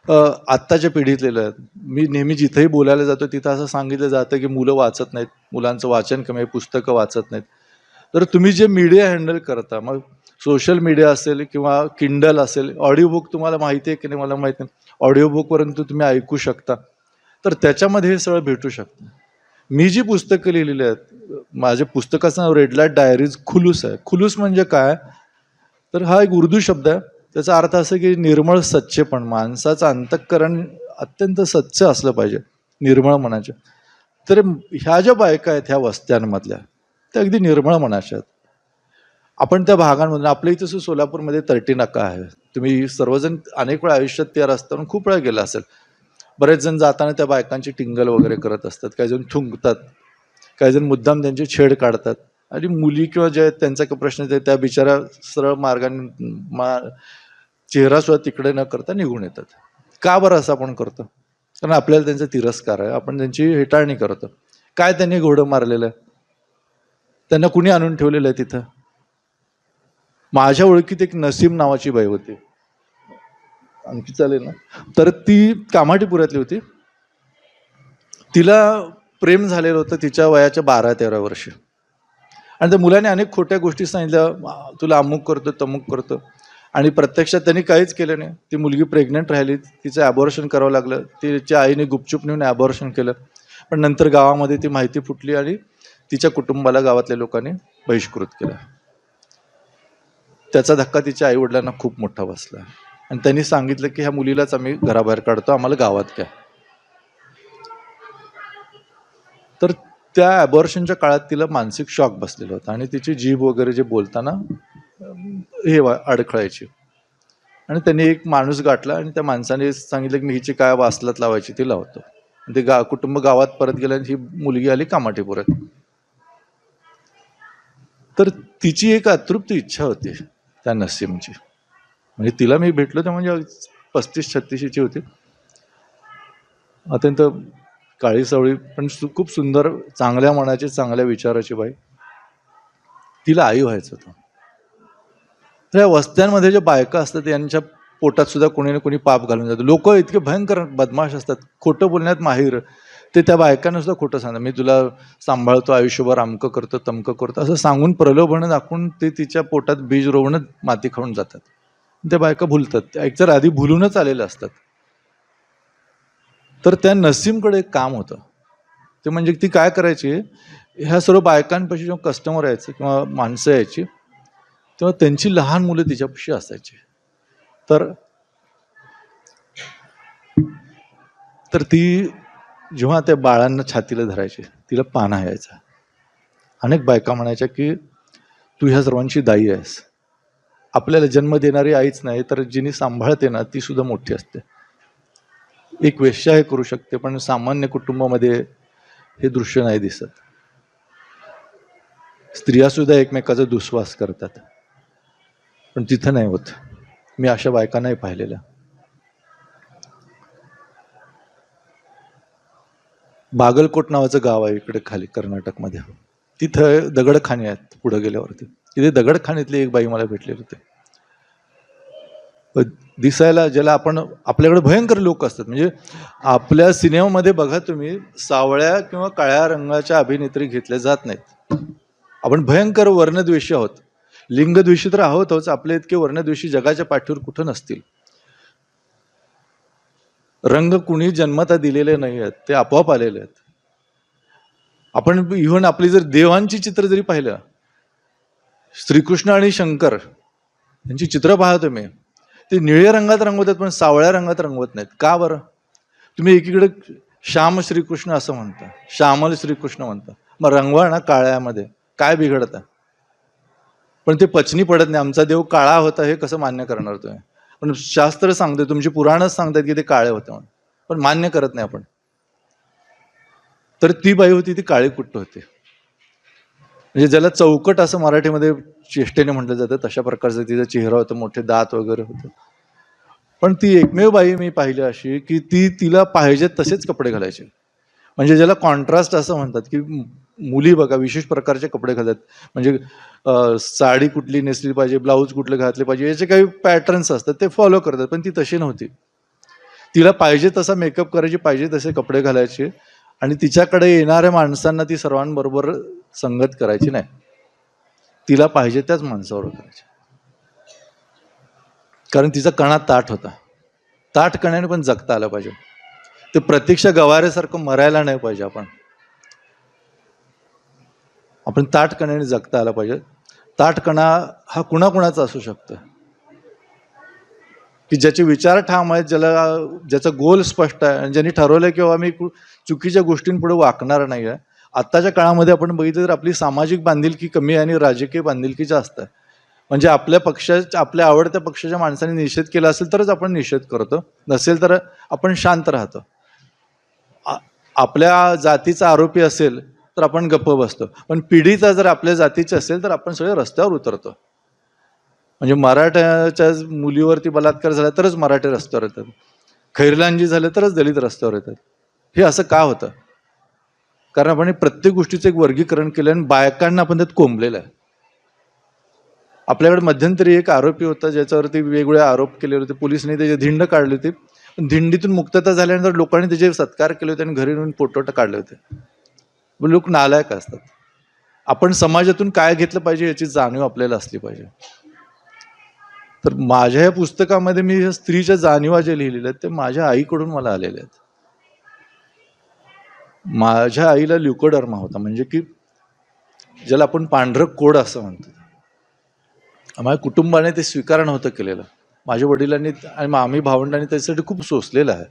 आत्ताच्या पिढीतलेलं आहेत. मी नेहमी जिथेही बोलायला जातो तिथं असं सांगितलं जातं की मुलं वाचत नाहीत, मुलांचं वाचन कमी आहे, पुस्तकं वाचत नाहीत. तर तुम्ही जे मीडिया हँडल करता, मग सोशल मीडिया असेल किंवा किंडल असेल, ऑडिओ बुक तुम्हाला माहिती आहे की नाही मला माहिती नाही, ऑडिओ बुकपर्यंत तुम्ही ऐकू शकता. तर त्याच्यामध्ये हे सगळं भेटू शकतं. मी जी पुस्तकं लिहिलेली आहेत, माझ्या पुस्तकाचं नाव रेड लाईट डायरीज खुलूस आहे. खुलूस म्हणजे काय? तर हा एक उर्दू शब्द आहे. त्याचा अर्थ असं की निर्मळ सच्चेपण. माणसाचं अंतःकरण अत्यंत सच्च असलं पाहिजे, निर्मळ मनाचे. तर ह्या ज्या बायका आहेत ह्या वस्त्यांमधल्या, त्या अगदी निर्मळ मनाच्या आहेत. आपण त्या भागांमधून, आपल्या इथं सोलापूरमध्ये 13 नाका आहे. तुम्ही सर्वजण अनेक वेळा आयुष्यात त्या रस्त्यावरून खूप वेळा गेला असेल. बरेच जण जाताना त्या बायकांची टिंगल वगैरे करत असतात. काही जण थुंकतात, काही जण मुद्दाम त्यांची छेड काढतात. आणि मुली किंवा ज्या त्यांचा काही प्रश्न आहे त्या बिचारा सरळ मार्गाने चेहरा सुद्धा तिकडे न करता निघून येतात. का बरं असं आपण करतो? कारण आपल्याला त्यांचा तिरस्कार आहे, आपण त्यांची हेटाळणी करतो. काय त्यांनी घोडं मारलेलं आहे? त्यांना कुणी आणून ठेवलेलं आहे तिथं? माझ्या ओळखीत एक नसीम नावाची बाई होती, आणखी चालेल ना, तर ती कामाठीपुऱ्यातली होती. तिला प्रेम झालेलं होतं तिच्या वयाच्या 12-13 वर्षी. आणि त्या मुलाने अनेक खोट्या गोष्टी सांगितल्या, तुला अमुक करतो तमुक करतो, आणि प्रत्यक्षात त्यांनी काहीच केलं नाही. ती मुलगी प्रेग्नंट राहिली, तिचं ॲबॉर्शन करावं लागलं. तिच्या आईने गुपचूप नेऊन ॲबॉर्शन केलं. पण नंतर गावामध्ये ती माहिती फुटली आणि तिच्या कुटुंबाला गावातल्या लोकांनी बहिष्कृत केलं. त्याचा धक्का तिच्या आईवडिलांना खूप मोठा बसला आणि त्यांनी सांगितलं की ह्या मुलीलाच आम्ही घराबाहेर काढतो, आम्हाला गावात घ्या. तर त्या ॲबॉर्शनच्या काळात तिला मानसिक शॉक बसलेला होता आणि तिची जीभ वगैरे जे बोलताना हे अडखळायची. आणि त्यांनी एक माणूस गाठला आणि त्या माणसाने सांगितलं की मी हिची काय वासलात लावायची ती लावतो. ते कुटुंब गावात परत गेलं आणि ही मुलगी आली कामाठीपुऱ्यात. तर तिची एक अतृप्त इच्छा होती त्या नसीमची. म्हणजे तिला मी भेटलो तर म्हणजे 35-36ची होती, अत्यंत काळी सावळी, पण खूप सुंदर, चांगल्या मनाची, चांगल्या विचाराची बाई. तिला आई व्हायचं होतं. तर या वस्त्यांमध्ये ज्या बायका असतात यांच्या पोटात सुद्धा कोणी ना कोणी पाप घालून जातं. लोक इतके भयंकर बदमाश असतात, खोटं बोलण्यात माहीर. ते त्या बायकांना सुद्धा खोटं सांगतात, मी तुला सांभाळतो आयुष्यभर, अमकं करतो तमकं करतो असं सांगून प्रलोभन दाखवून ते तिच्या पोटात बीज रोवणं माती खाऊन जातात. त्या बायका भुलतात, एकतर आधी भुलूनच आलेल्या असतात. तर त्या नसीमकडे एक काम होतं, ते म्हणजे ती काय करायची, ह्या सर्व बायकांपाशी जेव्हा कस्टमर यायचे किंवा माणसं यायची तेव्हा त्यांची लहान मुलं तिच्यापाशी असायची. तर ती जेव्हा त्या बाळांना छातीला धरायची, तिला पाना यायचा. अनेक बायका म्हणायच्या की तू ह्या सर्वांची दाई आहेस. आपल्याला जन्म देणारी आईच नाही तर जिने सांभाळते ना ती सुद्धा मोठी असते. एक वेश्या हे करू शकते, पण सामान्य कुटुंबामध्ये हे दृश्य नाही दिसत. स्त्रियासुद्धा एकमेकाचा दुस्वास करतात, पण तिथं नाही होत. मी अशा बायका नाही पाहिलेल्या. बागलकोट नावाचं गाव आहे इकडे खाली कर्नाटकमध्ये. तिथं दगडखाने आहेत. पुढे गेल्यावरती तिथे दगडखान्यातली एक बाई मला भेटलेली होती. दिसायला ज्याला आपण आपल्याकडे भयंकर लोक असतात, म्हणजे आपल्या सिनेमामध्ये बघा तुम्ही, सावळ्या किंवा काळ्या रंगाच्या अभिनेत्री घेतल्या जात नाहीत. आपण भयंकर वर्णद्वेषी आहोत, लिंगद्वेषी तर आहोतच. आपले इतके वर्णद्वेषी जगाच्या पाठीवर कुठं नसतील. रंग कुणी जन्मता दिलेले नाही आहेत, ते आपोआप आलेले आहेत. आपण इव्हन आपली जर देवांची चित्र जरी पाहिलं, श्रीकृष्ण आणि शंकर यांची चित्र पहा तुम्ही, ते निळ्या रंगात रंगवतात पण सावळ्या रंगात रंगवत नाहीत. का बरं? तुम्ही एकीकडे श्याम श्रीकृष्ण असं म्हणता, श्यामल श्रीकृष्ण म्हणता, मग रंगवा ना काळ्यामध्ये, काय बिघडतं? पण ते पचनी पडत नाही. आमचा देव काळा होता हे कसं मान्य करणार तुम्ही? पण शास्त्र सांगते, तुमची पुराणच सांगतात की ते काळे होते म्हणून, पण मान्य करत नाही आपण. तर ती बाई होती ती काळी कुट्ट होती, म्हणजे ज्याला चौकट असं मराठीमध्ये चेष्टेने म्हटलं जातं, तशा प्रकारचं तिचा चेहरा होता, मोठे दात वगैरे होते. पण ती एकमेव बाई मी पाहिली अशी की तिला पाहिजे तसेच कपडे घालायचे. म्हणजे ज्याला कॉन्ट्रास्ट असं म्हणतात की मुली बघा विशेष प्रकारचे कपडे घालतात, म्हणजे साडी कुठली नेसली पाहिजे, ब्लाऊज कुठले घातले पाहिजे, याचे काही पॅटर्न्स असतात ते फॉलो करतात. पण ती तशी नव्हती. तिला पाहिजे तसा मेकअप करायची, पाहिजे तसे कपडे घालायचे, आणि तिच्याकडे येणाऱ्या माणसांना ती सर्वांबरोबर संगत करायची नाही. तिला पाहिजे त्याच माणसावर करायची, कारण तिचा कणा ताठ होता. ताठ कणाने पण जगता आलं पाहिजे. ते प्रतीक्षा गवारेसारखं मरायला नाही पाहिजे. आपण ताठ कणाने जगता आलं पाहिजे. ताठ कणा हा कुणाकुणाचा असू शकतो, की ज्याचे विचार ठाम आहेत, ज्याचा गोल स्पष्ट आहे, आणि ज्यांनी ठरवलंय की बाबा मी चुकीच्या गोष्टींपुढे वाकणार नाही आहे. आत्ताच्या काळामध्ये आपण बघितलं तर आपली सामाजिक बांधिलकी कमी आहे आणि राजकीय बांधिलकी जास्त आहे. म्हणजे आपल्या आवडत्या पक्षाच्या माणसाने निषेध केला असेल तरच आपण निषेध करतो, नसेल तर आपण शांत राहतो. आपल्या जातीचा आरोपी असेल तर आपण गप्प बसतो, पण पिढीचा जर आपल्या जातीचे असेल तर आपण सगळे रस्त्यावर उतरतो. म्हणजे मराठ्याच्या मुलीवरती बलात्कार झाला तरच मराठी रस्त्यावर येतात, खैरलांजी झाले तरच दलित रस्त्यावर येतात. हे असं का होतं? कारण आपण प्रत्येक गोष्टीचं एक वर्गीकरण केलं आणि बायकांना आपण त्यात कोंबलेलं आहे. आपल्याकडे मध्यंतरी एक आरोपी होता ज्याच्यावरती वेगवेगळे आरोप केले होते. पोलिसांनी त्याची धिंड काढली होती, पण धिंडीतून मुक्तता झाल्यानंतर लोकांनी त्याचे सत्कार केले होते आणि घरी येऊन फोटो काढले होते. लोक नालायक असतात. आपण समाजातून काय घेतलं पाहिजे याची जाणीव आपल्याला असली पाहिजे. तर माझ्या या पुस्तकामध्ये मी स्त्रीच्या जाणीवा जे लिहिलेल्या आहेत ते माझ्या आईकडून मला आलेले आहेत. माझ्या आईला ल्युकोडर्मा होता, म्हणजे की ज्याला आपण पांढरं कोड असं म्हणतो. माझ्या कुटुंबाने ते स्वीकार नव्हतं केलेलं. माझ्या वडिलांनी आणि आम्ही भावंडांनी त्याच्यासाठी खूप सोसलेलं आहे.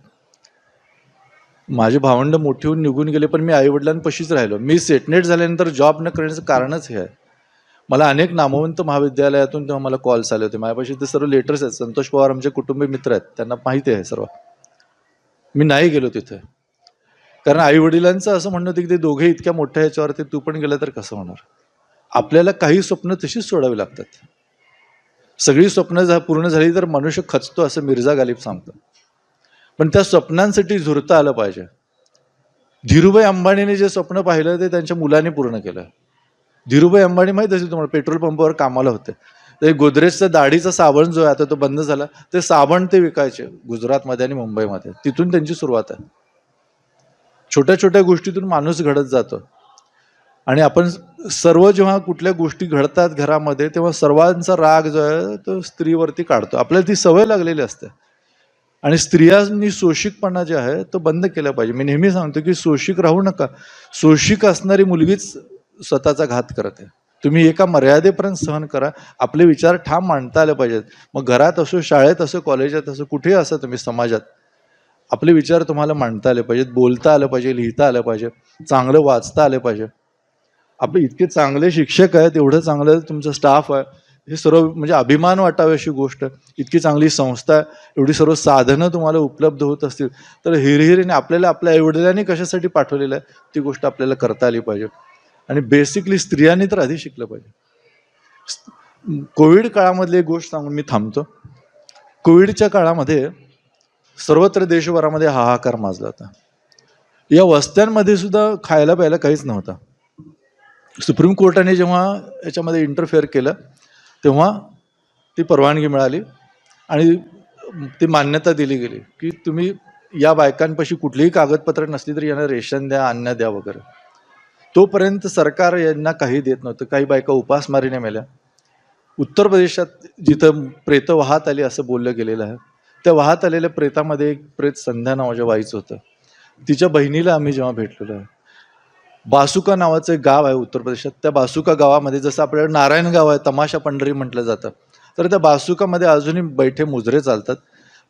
माझे भावंड मोठी होऊन निघून गेले, पण मी आई वडिलांपाशीच राहिलो. मी सेटनेट झाल्यानंतर जॉब न करण्याचं कारणच हे आहे. मला अनेक नामवंत महाविद्यालयातून तेव्हा मला कॉल्स आले होते. माझ्यापाशी ते सर्व लेटर्स आहेत. संतोष पवार आमचे कुटुंबीय मित्र आहेत, त्यांना माहिती आहे सर्व. मी नाही गेलो तिथे, कारण आई वडिलांचं असं म्हणणं होतं की ते दोघे इतक्या मोठ्या ह्याच्यावरती तू पण गेलं तर कसं होणार. आपल्याला काही स्वप्न तशीच सोडावी लागतात. सगळी स्वप्न पूर्ण झाली तर मनुष्य खचतो असं मिर्झा गालिब सांगतो. पण त्या स्वप्नांसाठी झुरता आलं पाहिजे. धीरूभाई अंबानीने जे स्वप्न पाहिलं ते त्यांच्या मुलाने पूर्ण केलं. धीरूभाई अंबानी माहित असेल तुम्हाला, पेट्रोल पंपावर कामाला होते. ते गोदरेजचा दाढीचा साबण जो आहे आता तो बंद झाला, ते साबण ते विकायचे गुजरातमध्ये आणि मुंबईमध्ये. तिथून त्यांची सुरुवात आहे. छोट्या छोट्या गोष्टीतून माणूस घडत जातो. आणि आपण सर्व जेव्हा कुठल्या गोष्टी घडतात घरामध्ये तेव्हा सर्वांचा राग जो आहे तो स्त्रीवरती काढतो. आपल्याला ती सवय लागलेली असते. आणि स्त्रियांनी सोशिकपणा जे आहे तो बंद केला पाहिजे. मी नेहमी सांगतो की सोशिक राहू नका. सोशिक असणारी मुलगीच स्वतःचा घात करते. तुम्ही एका मर्यादेपर्यंत सहन करा. आपले विचार ठाम मांडता आले पाहिजेत. मग घरात असो, शाळेत असो, कॉलेजात असो, कुठेही असो तुम्ही समाजात, आपले विचार तुम्हाला मांडता आले पाहिजेत, बोलता आलं पाहिजे, लिहिता आलं पाहिजे, चांगलं वाचता आलं पाहिजे. आपले इतके चांगले शिक्षक आहेत, एवढं चांगलं तुमचं स्टाफ आहे, हे सर्व म्हणजे अभिमान वाटावी अशी गोष्ट. इतकी चांगली संस्था, एवढी सर्व साधनं तुम्हाला उपलब्ध होत असतील तर हिरहिरीने आपल्याला आपल्या आईवडिलांनी कशासाठी पाठवलेलं आहे ती गोष्ट आपल्याला करता आली पाहिजे. आणि बेसिकली स्त्रियांनी तर आधी शिकलं पाहिजे. कोविड काळामधली एक गोष्ट सांगून मी थांबतो. कोविडच्या काळामध्ये सर्वत्र देशभरामध्ये हाहाकार माजला होता. या वस्त्यांमध्ये सुद्धा खायला प्यायला काहीच नव्हतं. सुप्रीम कोर्टाने जेव्हा याच्यामध्ये इंटरफेअर केलं तेव्हा ती परवानगी मिळाली आणि ती मान्यता दिली गेली की तुम्ही या बायकांपाशी कुठलीही कागदपत्र नसली तरी यांना रेशन द्या, अन्न द्या वगैरे. तोपर्यंत सरकार यांना काही देत नव्हतं. काही बायका उपासमारीने मेल्या. उत्तर प्रदेशात जिथं प्रेत वाहत आली असं बोललं गेलेलं आहे, त्या वाहत आलेल्या प्रेतामध्ये एक प्रेत संध्या नावाच्या बाईचं होतं. तिच्या बहिणीला आम्ही जेव्हा भेटलेलो आहे, बासुका नावाचं एक गाव आहे उत्तर प्रदेशात, त्या बासुका गावामध्ये जसं आपल्याकडे नारायण गाव आहे, तमाशा पंढरी म्हटलं जातं, तर त्या बासुकामध्ये अजूनही बैठे मुजरे चालतात.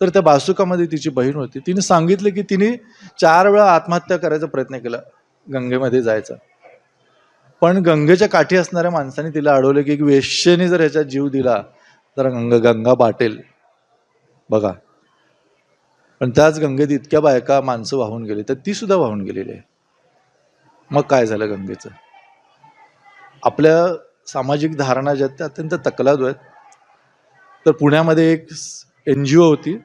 तर त्या बासुकामध्ये तिची बहीण होती. तिने सांगितलं की तिने 4 वेळा आत्महत्या करायचा प्रयत्न केला, गंगेमध्ये जायचा. पण गंगेच्या काठी असणाऱ्या माणसाने तिला अडवलं की वेश्येने जर ह्याच्यात जीव दिला तर गंगा पाटेल बघा. पण त्याच गंगेत इतक्या बायका माणसं वाहून गेली, तर ती सुद्धा वाहून गेलेली आहे. मग काय झालं गंगेचं? आपल्या सामाजिक धारणा ज्या त्या अत्यंत तकलादू आहेत. तर पुण्यामध्ये एक NGO होती,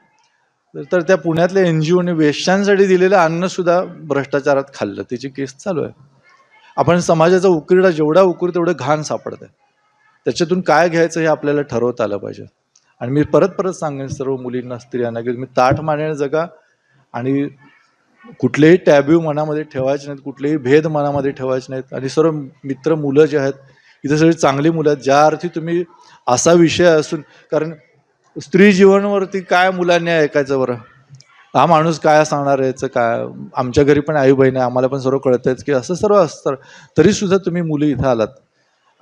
तर त्या पुण्यातल्या NGOने वेश्यांसाठी दिलेलं अन्न सुद्धा भ्रष्टाचारात खाल्लं. तिची केस चालू आहे. आपण समाजाचा उकिरडा जेवढा उकरू तेवढं घाण सापडत आहे. त्याच्यातून काय घ्यायचं हे आपल्याला ठरवता आलं पाहिजे. आणि मी परत सांगेन सर्व मुलींना, स्त्रियांना की तुम्ही ताठ मानेने जगा आणि कुठलेही टॅब्यू मनामध्ये ठेवायचे नाहीत, कुठलेही भेद मनामध्ये ठेवायचे नाहीत. आणि सर्व मित्र मुलं जे आहेत इथे सगळी चांगली मुलं आहेत. ज्या अर्थी तुम्ही असा विषय असून, कारण स्त्री जीवनावरती काय मुलांनी ऐकायचं बरं, हा माणूस काय सांगणार याचं काय. आमच्या घरी पण आई बहीण आहे, आम्हाला पण सर्व कळतंच की असं सर्व असतं. तरी सुद्धा तुम्ही मुलं इथं आलात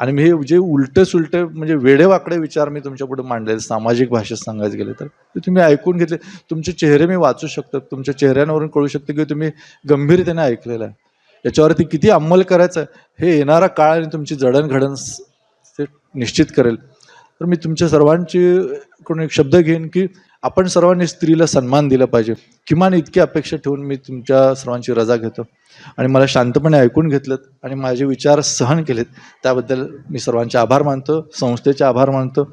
आणि मी हे जे उलटे सुलटे म्हणजे वेडेवाकडे विचार मी तुमच्या पुढे मांडले, सामाजिक भाषेत सांगायचं गेले तर ते तुम्ही ऐकून घेतले. तुमचे चेहरे मी वाचू शकतो, तुमच्या चेहऱ्यांवरून कळू शकतं की तुम्ही गंभीरतेने ऐकलेलं आहे. याच्यावरती किती अंमल करायचं हे येणारा काळ आणि तुमची जडणघडण ते निश्चित करेल. तर मी तुमच्या सर्वांची कडून एक शब्द घेईन की आपण सर्वांनी स्त्रीला सन्मान दिला पाहिजे. किमान इतकी अपेक्षा ठेवून मी तुमच्या सर्वांची रजा घेतो. आणि मला शांतपणे ऐकून घेतलं आणि माझे विचार सहन केलेत त्याबद्दल मी सर्वांचे आभार मानतो, संस्थेचे आभार मानतो.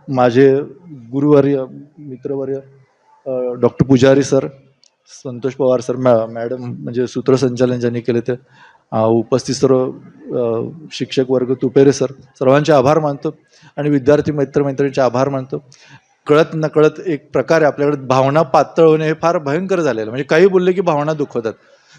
माझे गुरुवर्य, मित्रवर्य डॉक्टर पुजारी sir, Santosh Pawar sir, madam म्हणजे सूत्रसंचालन ज्यांनी केले ते, उपस्थित सर्व शिक्षक वर्ग, तुपेरे सर, सर्वांचे आभार मानतो. आणि विद्यार्थी मित्रमैत्रिणींचे आभार मानतो. कळत नकळत एक प्रकारे आपल्याकडे भावना पातळ होणे हे फार भयंकर झालेलं. म्हणजे काही बोलले की भावना दुखवतात.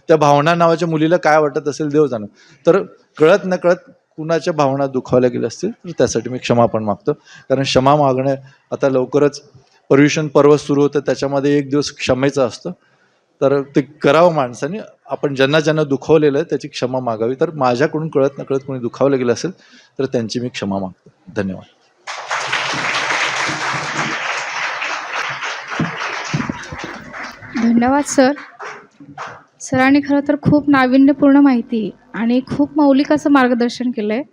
त्या भावना नावाच्या मुलीला काय वाटत असेल देव जाणं. तर कळत नकळत कुणाच्या भावना दुखावल्या गेल्या असतील तर त्यासाठी मी क्षमा पण मागतो. कारण क्षमा मागणं आता लवकरच पर्युषण पर्व सुरू होतं, त्याच्यामध्ये एक दिवस क्षमेचं असतं. तर ते करावं माणसाने. आपण ज्यांना ज्यांना दुखावलेलं आहे त्याची क्षमा मागावी. तर माझ्याकडून कळत नकळत कोणी दुखावलं गेलं असेल तर त्यांची मी क्षमा मागतो. धन्यवाद. धन्यवाद सर. सरांनी खरं तर खूप नाविन्यपूर्ण माहिती आणि खूप मौलिक असं मार्गदर्शन केलं आहे,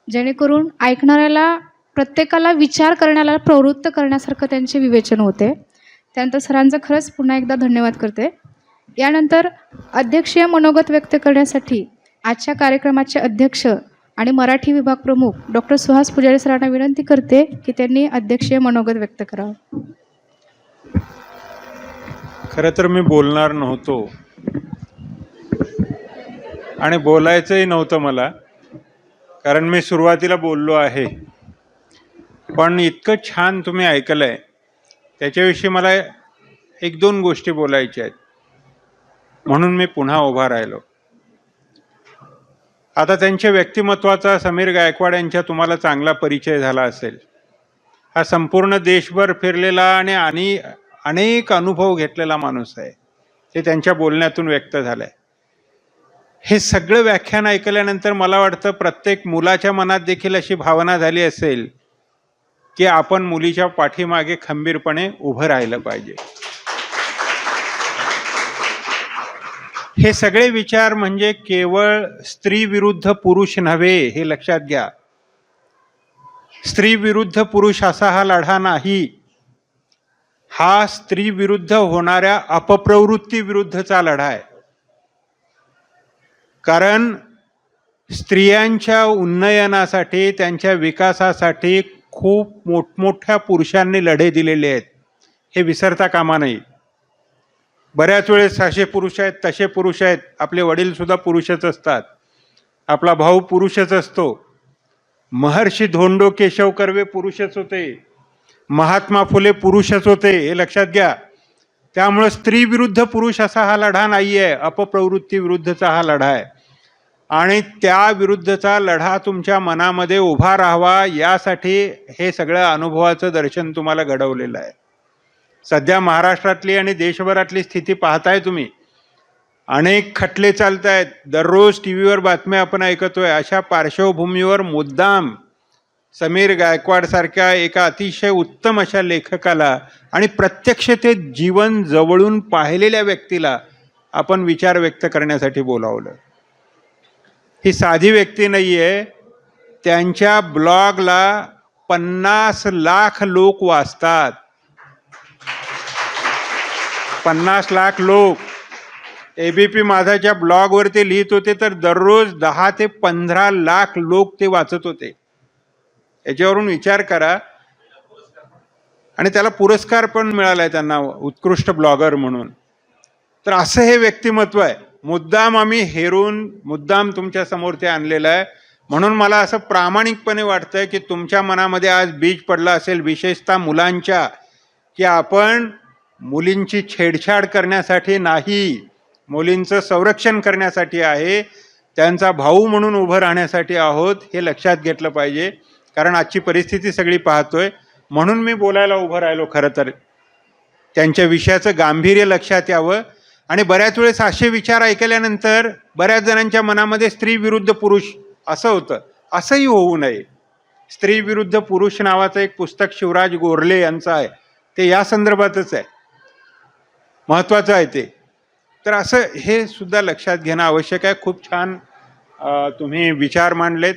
जेणेकरून ऐकणाऱ्याला प्रत्येकाला विचार करण्याला प्रवृत्त करण्यासारखं त्यांचे विवेचन होते. त्यानंतर सरांचं खरंच पुन्हा एकदा धन्यवाद करते. यानंतर अध्यक्षीय मनोगत व्यक्त करण्यासाठी आजच्या कार्यक्रमाचे अध्यक्ष आणि मराठी विभाग प्रमुख डॉक्टर सुहास पुजारी सरांना विनंती करते की त्यांनी अध्यक्षीय मनोगत व्यक्त करावं. खरं तर मी बोलणार नव्हतो आणि बोलायचंही नव्हतं मला, कारण मी सुरुवातीला बोललो आहे. पण इतकं छान तुम्ही ऐकलं आहे त्याच्याविषयी मला 1-2 गोष्टी बोलायच्या आहेत, म्हणून मी पुन्हा उभा राहिलो. आता त्यांच्या व्यक्तिमत्वाचा समीर गायकवाड यांच्या तुम्हाला चांगला परिचय झाला असेल. हा संपूर्ण देशभर फिरलेला आणि अनेक अनुभव घेतलेला माणूस आहे. ते त्यांच्या बोलण्यातून व्यक्त झालंय. हे सगळं व्याख्यान ऐकल्यानंतर मला वाटतं प्रत्येक मुलाच्या मनात देखील अशी भावना झाली असेल की आपण मुलीच्या पाठीमागे खंबीरपणे उभं राहिलं पाहिजे. हे सगळे विचार म्हणजे केवळ स्त्री विरुद्ध पुरुष नव्हे, हे लक्षात घ्या. स्त्री विरुद्ध पुरुष असा हा लढा नाही. हा स्त्री विरुद्ध होणाऱ्या अपप्रवृत्ती विरुद्धचा लढा आहे. कारण स्त्रियांच्या उन्नयनासाठी, त्यांच्या विकासासाठी खूप मोठमोठ्या पुरुषांनी लढे दिलेले आहेत, हे विसरता कामा नये. बऱ्याच वेळेस असे पुरुष आहेत, तसे पुरुष आहेत. आपले वडीलसुद्धा पुरुषच असतात, आपला भाऊ पुरुषच असतो. महर्षी धोंडो केशव कर्वे पुरुषच होते, महात्मा फुले पुरुषच होते, हे लक्षात घ्या. त्यामुळं स्त्री विरुद्ध पुरुष असा हा लढा नाही आहे, अपप्रवृत्ती विरुद्धचा हा लढा आहे. आणि त्या विरुद्धचा लढा तुमच्या मनामध्ये उभा राहावा यासाठी हे सगळं अनुभवाचं दर्शन तुम्हाला घडवलेलं आहे. सध्या महाराष्ट्रातली आणि देशभरातली स्थिती पाहताय तुम्ही. अनेक खटले चालत आहेत, दररोज टी व्हीवर बातम्या आपण ऐकतोय. अशा पार्श्वभूमीवर मुद्दाम समीर गायकवाड सारख्या एका अतिशय उत्तम अशा लेखकाला आणि प्रत्यक्ष ते जीवन जवळून पाहिलेल्या व्यक्तीला आपण विचार व्यक्त करण्यासाठी बोलावलं. ही साधी व्यक्ती नाही आहे. त्यांच्या ब्लॉगला 50 लाख लोक वाचतात. 50 लाख लोक. ABP माझाच्या ब्लॉगवर ते लिहित होते तर दररोज 10 ते 15 लाख लोक ते वाचत होते. याच्यावरून विचार करा. आणि त्याला पुरस्कार पण मिळालाय त्यांना, उत्कृष्ट ब्लॉगर म्हणून. तर असं हे व्यक्तिमत्व आहे. मुद्दाम आम्ही हेरून मुद्दाम तुमच्या समोर ते आणलेलं आहे. म्हणून मला असं प्रामाणिकपणे वाटतंय की तुमच्या मनामध्ये आज बीज पडला असेल, विशेषतः मुलांच्या, की आपण मुलींची छेडछाड करण्यासाठी नाही, मुलींचं संरक्षण करण्यासाठी आहे, त्यांचा भाऊ म्हणून उभं राहण्यासाठी आहोत, हे लक्षात घेतलं पाहिजे. कारण आजची परिस्थिती सगळी पाहतोय, म्हणून मी बोलायला उभं राहिलो. खरं तर त्यांच्या विषयाचं गांभीर्य लक्षात यावं. आणि बऱ्याच वेळेस असे विचार ऐकल्यानंतर बऱ्याच जणांच्या मनामध्ये स्त्री विरुद्ध पुरुष असं होतं. असंही होऊ नये. स्त्री विरुद्ध पुरुष नावाचं एक पुस्तक शिवराज गोरले यांचं आहे, ते या संदर्भातच आहे, महत्त्वाचं आहे ते. तर असं हे सुद्धा लक्षात घेणं आवश्यक आहे. खूप छान तुम्ही विचार मांडलेत.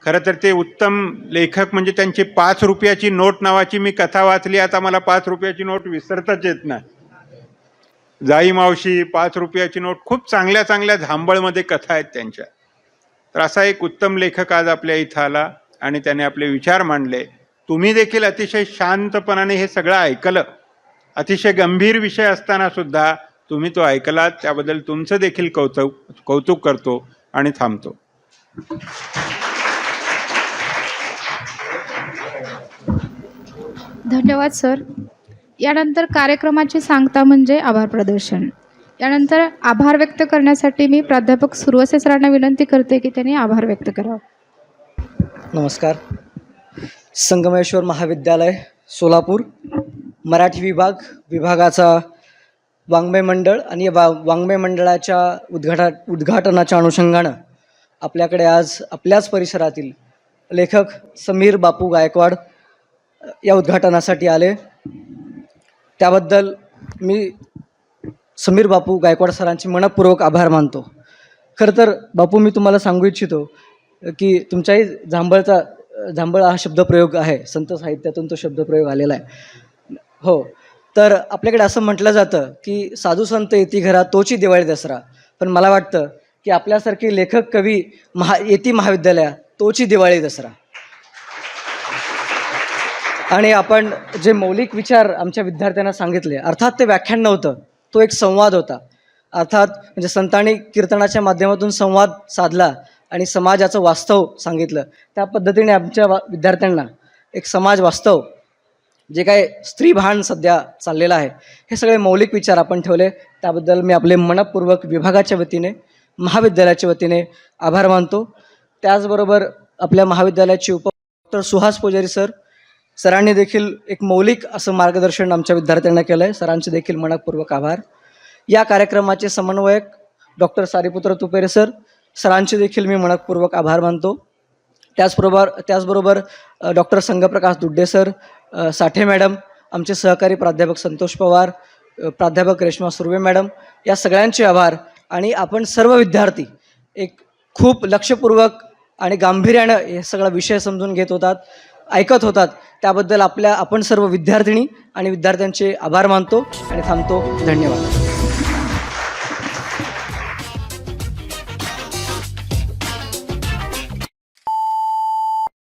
खरं तर ते उत्तम लेखक म्हणजे त्यांची 5 रुपयाची नोट नावाची मी कथा वाचली. आता मला 5 रुपयाची नोट विसरताच येत नाही. जाई मावशी, 5 रुपयाची नोट, खूप चांगल्या चांगल्या झांबळमध्ये कथा आहेत त्यांच्या. तर असा एक उत्तम लेखक आज आपल्या इथं आला आणि त्याने आपले विचार मांडले. तुम्ही देखील अतिशय शांतपणाने हे सगळं ऐकलं. अतिशय गंभीर विषय असताना सुद्धा तुम्ही तो ऐकलात, त्याबद्दल तुमचं देखील कौतुक करतो आणि थांबतो. धन्यवाद सर. यानंतर कार्यक्रमाची सांगता म्हणजे आभार प्रदर्शन. यानंतर आभार व्यक्त करण्यासाठी मी प्राध्यापक सुरवसे सरांना विनंती करते की त्यांनी आभार व्यक्त करावं. नमस्कार. संगमेश्वर महाविद्यालय सोलापूर मराठी विभागाचा वाङ्मय मंडळ आणि या वाङ्मय मंडळाच्या उद्घाटनाच्या अनुषंगानं आपल्याकडे आज आपल्याच परिसरातील लेखक समीर बापू गायकवाड या उद्घाटनासाठी आले. त्याबद्दल मी समीर बापू गायकवाड सरांचे मनपूर्वक आभार मानतो. खरं तर बापू, मी तुम्हाला सांगू इच्छितो की तुमच्याही झांबळ हा शब्दप्रयोग आहे, संत साहित्यातून तो शब्दप्रयोग आलेला आहे. हो, तर आपल्याकडे असं म्हटलं जातं की साधू संत येती घरा तोची दिवाळी दसरा. पण मला वाटतं की आपल्यासारखे लेखक कवी येती महाविद्यालया तोची दिवाळी दसरा. आणि आपण जे मौलिक विचार आमच्या विद्यार्थ्यांना सांगितले, अर्थात ते व्याख्यान नव्हतं, तो एक संवाद होता. अर्थात म्हणजे संतांनी कीर्तनाच्या माध्यमातून संवाद साधला आणि समाजाचं वास्तव सांगितलं. त्या पद्धतीने आमच्या विद्यार्थ्यांना एक समाज वास्तव, जे काय स्त्रीभान सध्या चाललेलं आहे, हे सगळे मौलिक विचार आपण ठेवले. त्याबद्दल मी आपले मनपूर्वक विभागाच्या वतीने, महाविद्यालयाच्या वतीने आभार मानतो. त्याचबरोबर आपल्या महाविद्यालयाचे डॉक्टर सुहास पुजारी सरांनी देखील एक मौलिक असं मार्गदर्शन आमच्या विद्यार्थ्यांना केलं आहे. सरांचे देखील मनपूर्वक आभार. या कार्यक्रमाचे समन्वयक डॉक्टर सारीपुत्र तुपेरे सरांचे देखील मी मनपूर्वक आभार मानतो. त्याचबरोबर डॉक्टर संघप्रकाश दुड्डे साठे मॅडम, आमचे सहकारी प्राध्यापक संतोष पवार, प्राध्यापक रेश्मा सुर्वे मॅडम, या सगळ्यांचे आभार. आणि आपण सर्व विद्यार्थी एक खूप लक्षपूर्वक आणि गांभीर्यानं हे सगळा विषय समजून घेत होतात, ऐकत होतात. त्याबद्दल आपण सर्व विद्यार्थिनी आणि विद्यार्थ्यांचे आभार मानतो आणि थांबतो. धन्यवाद.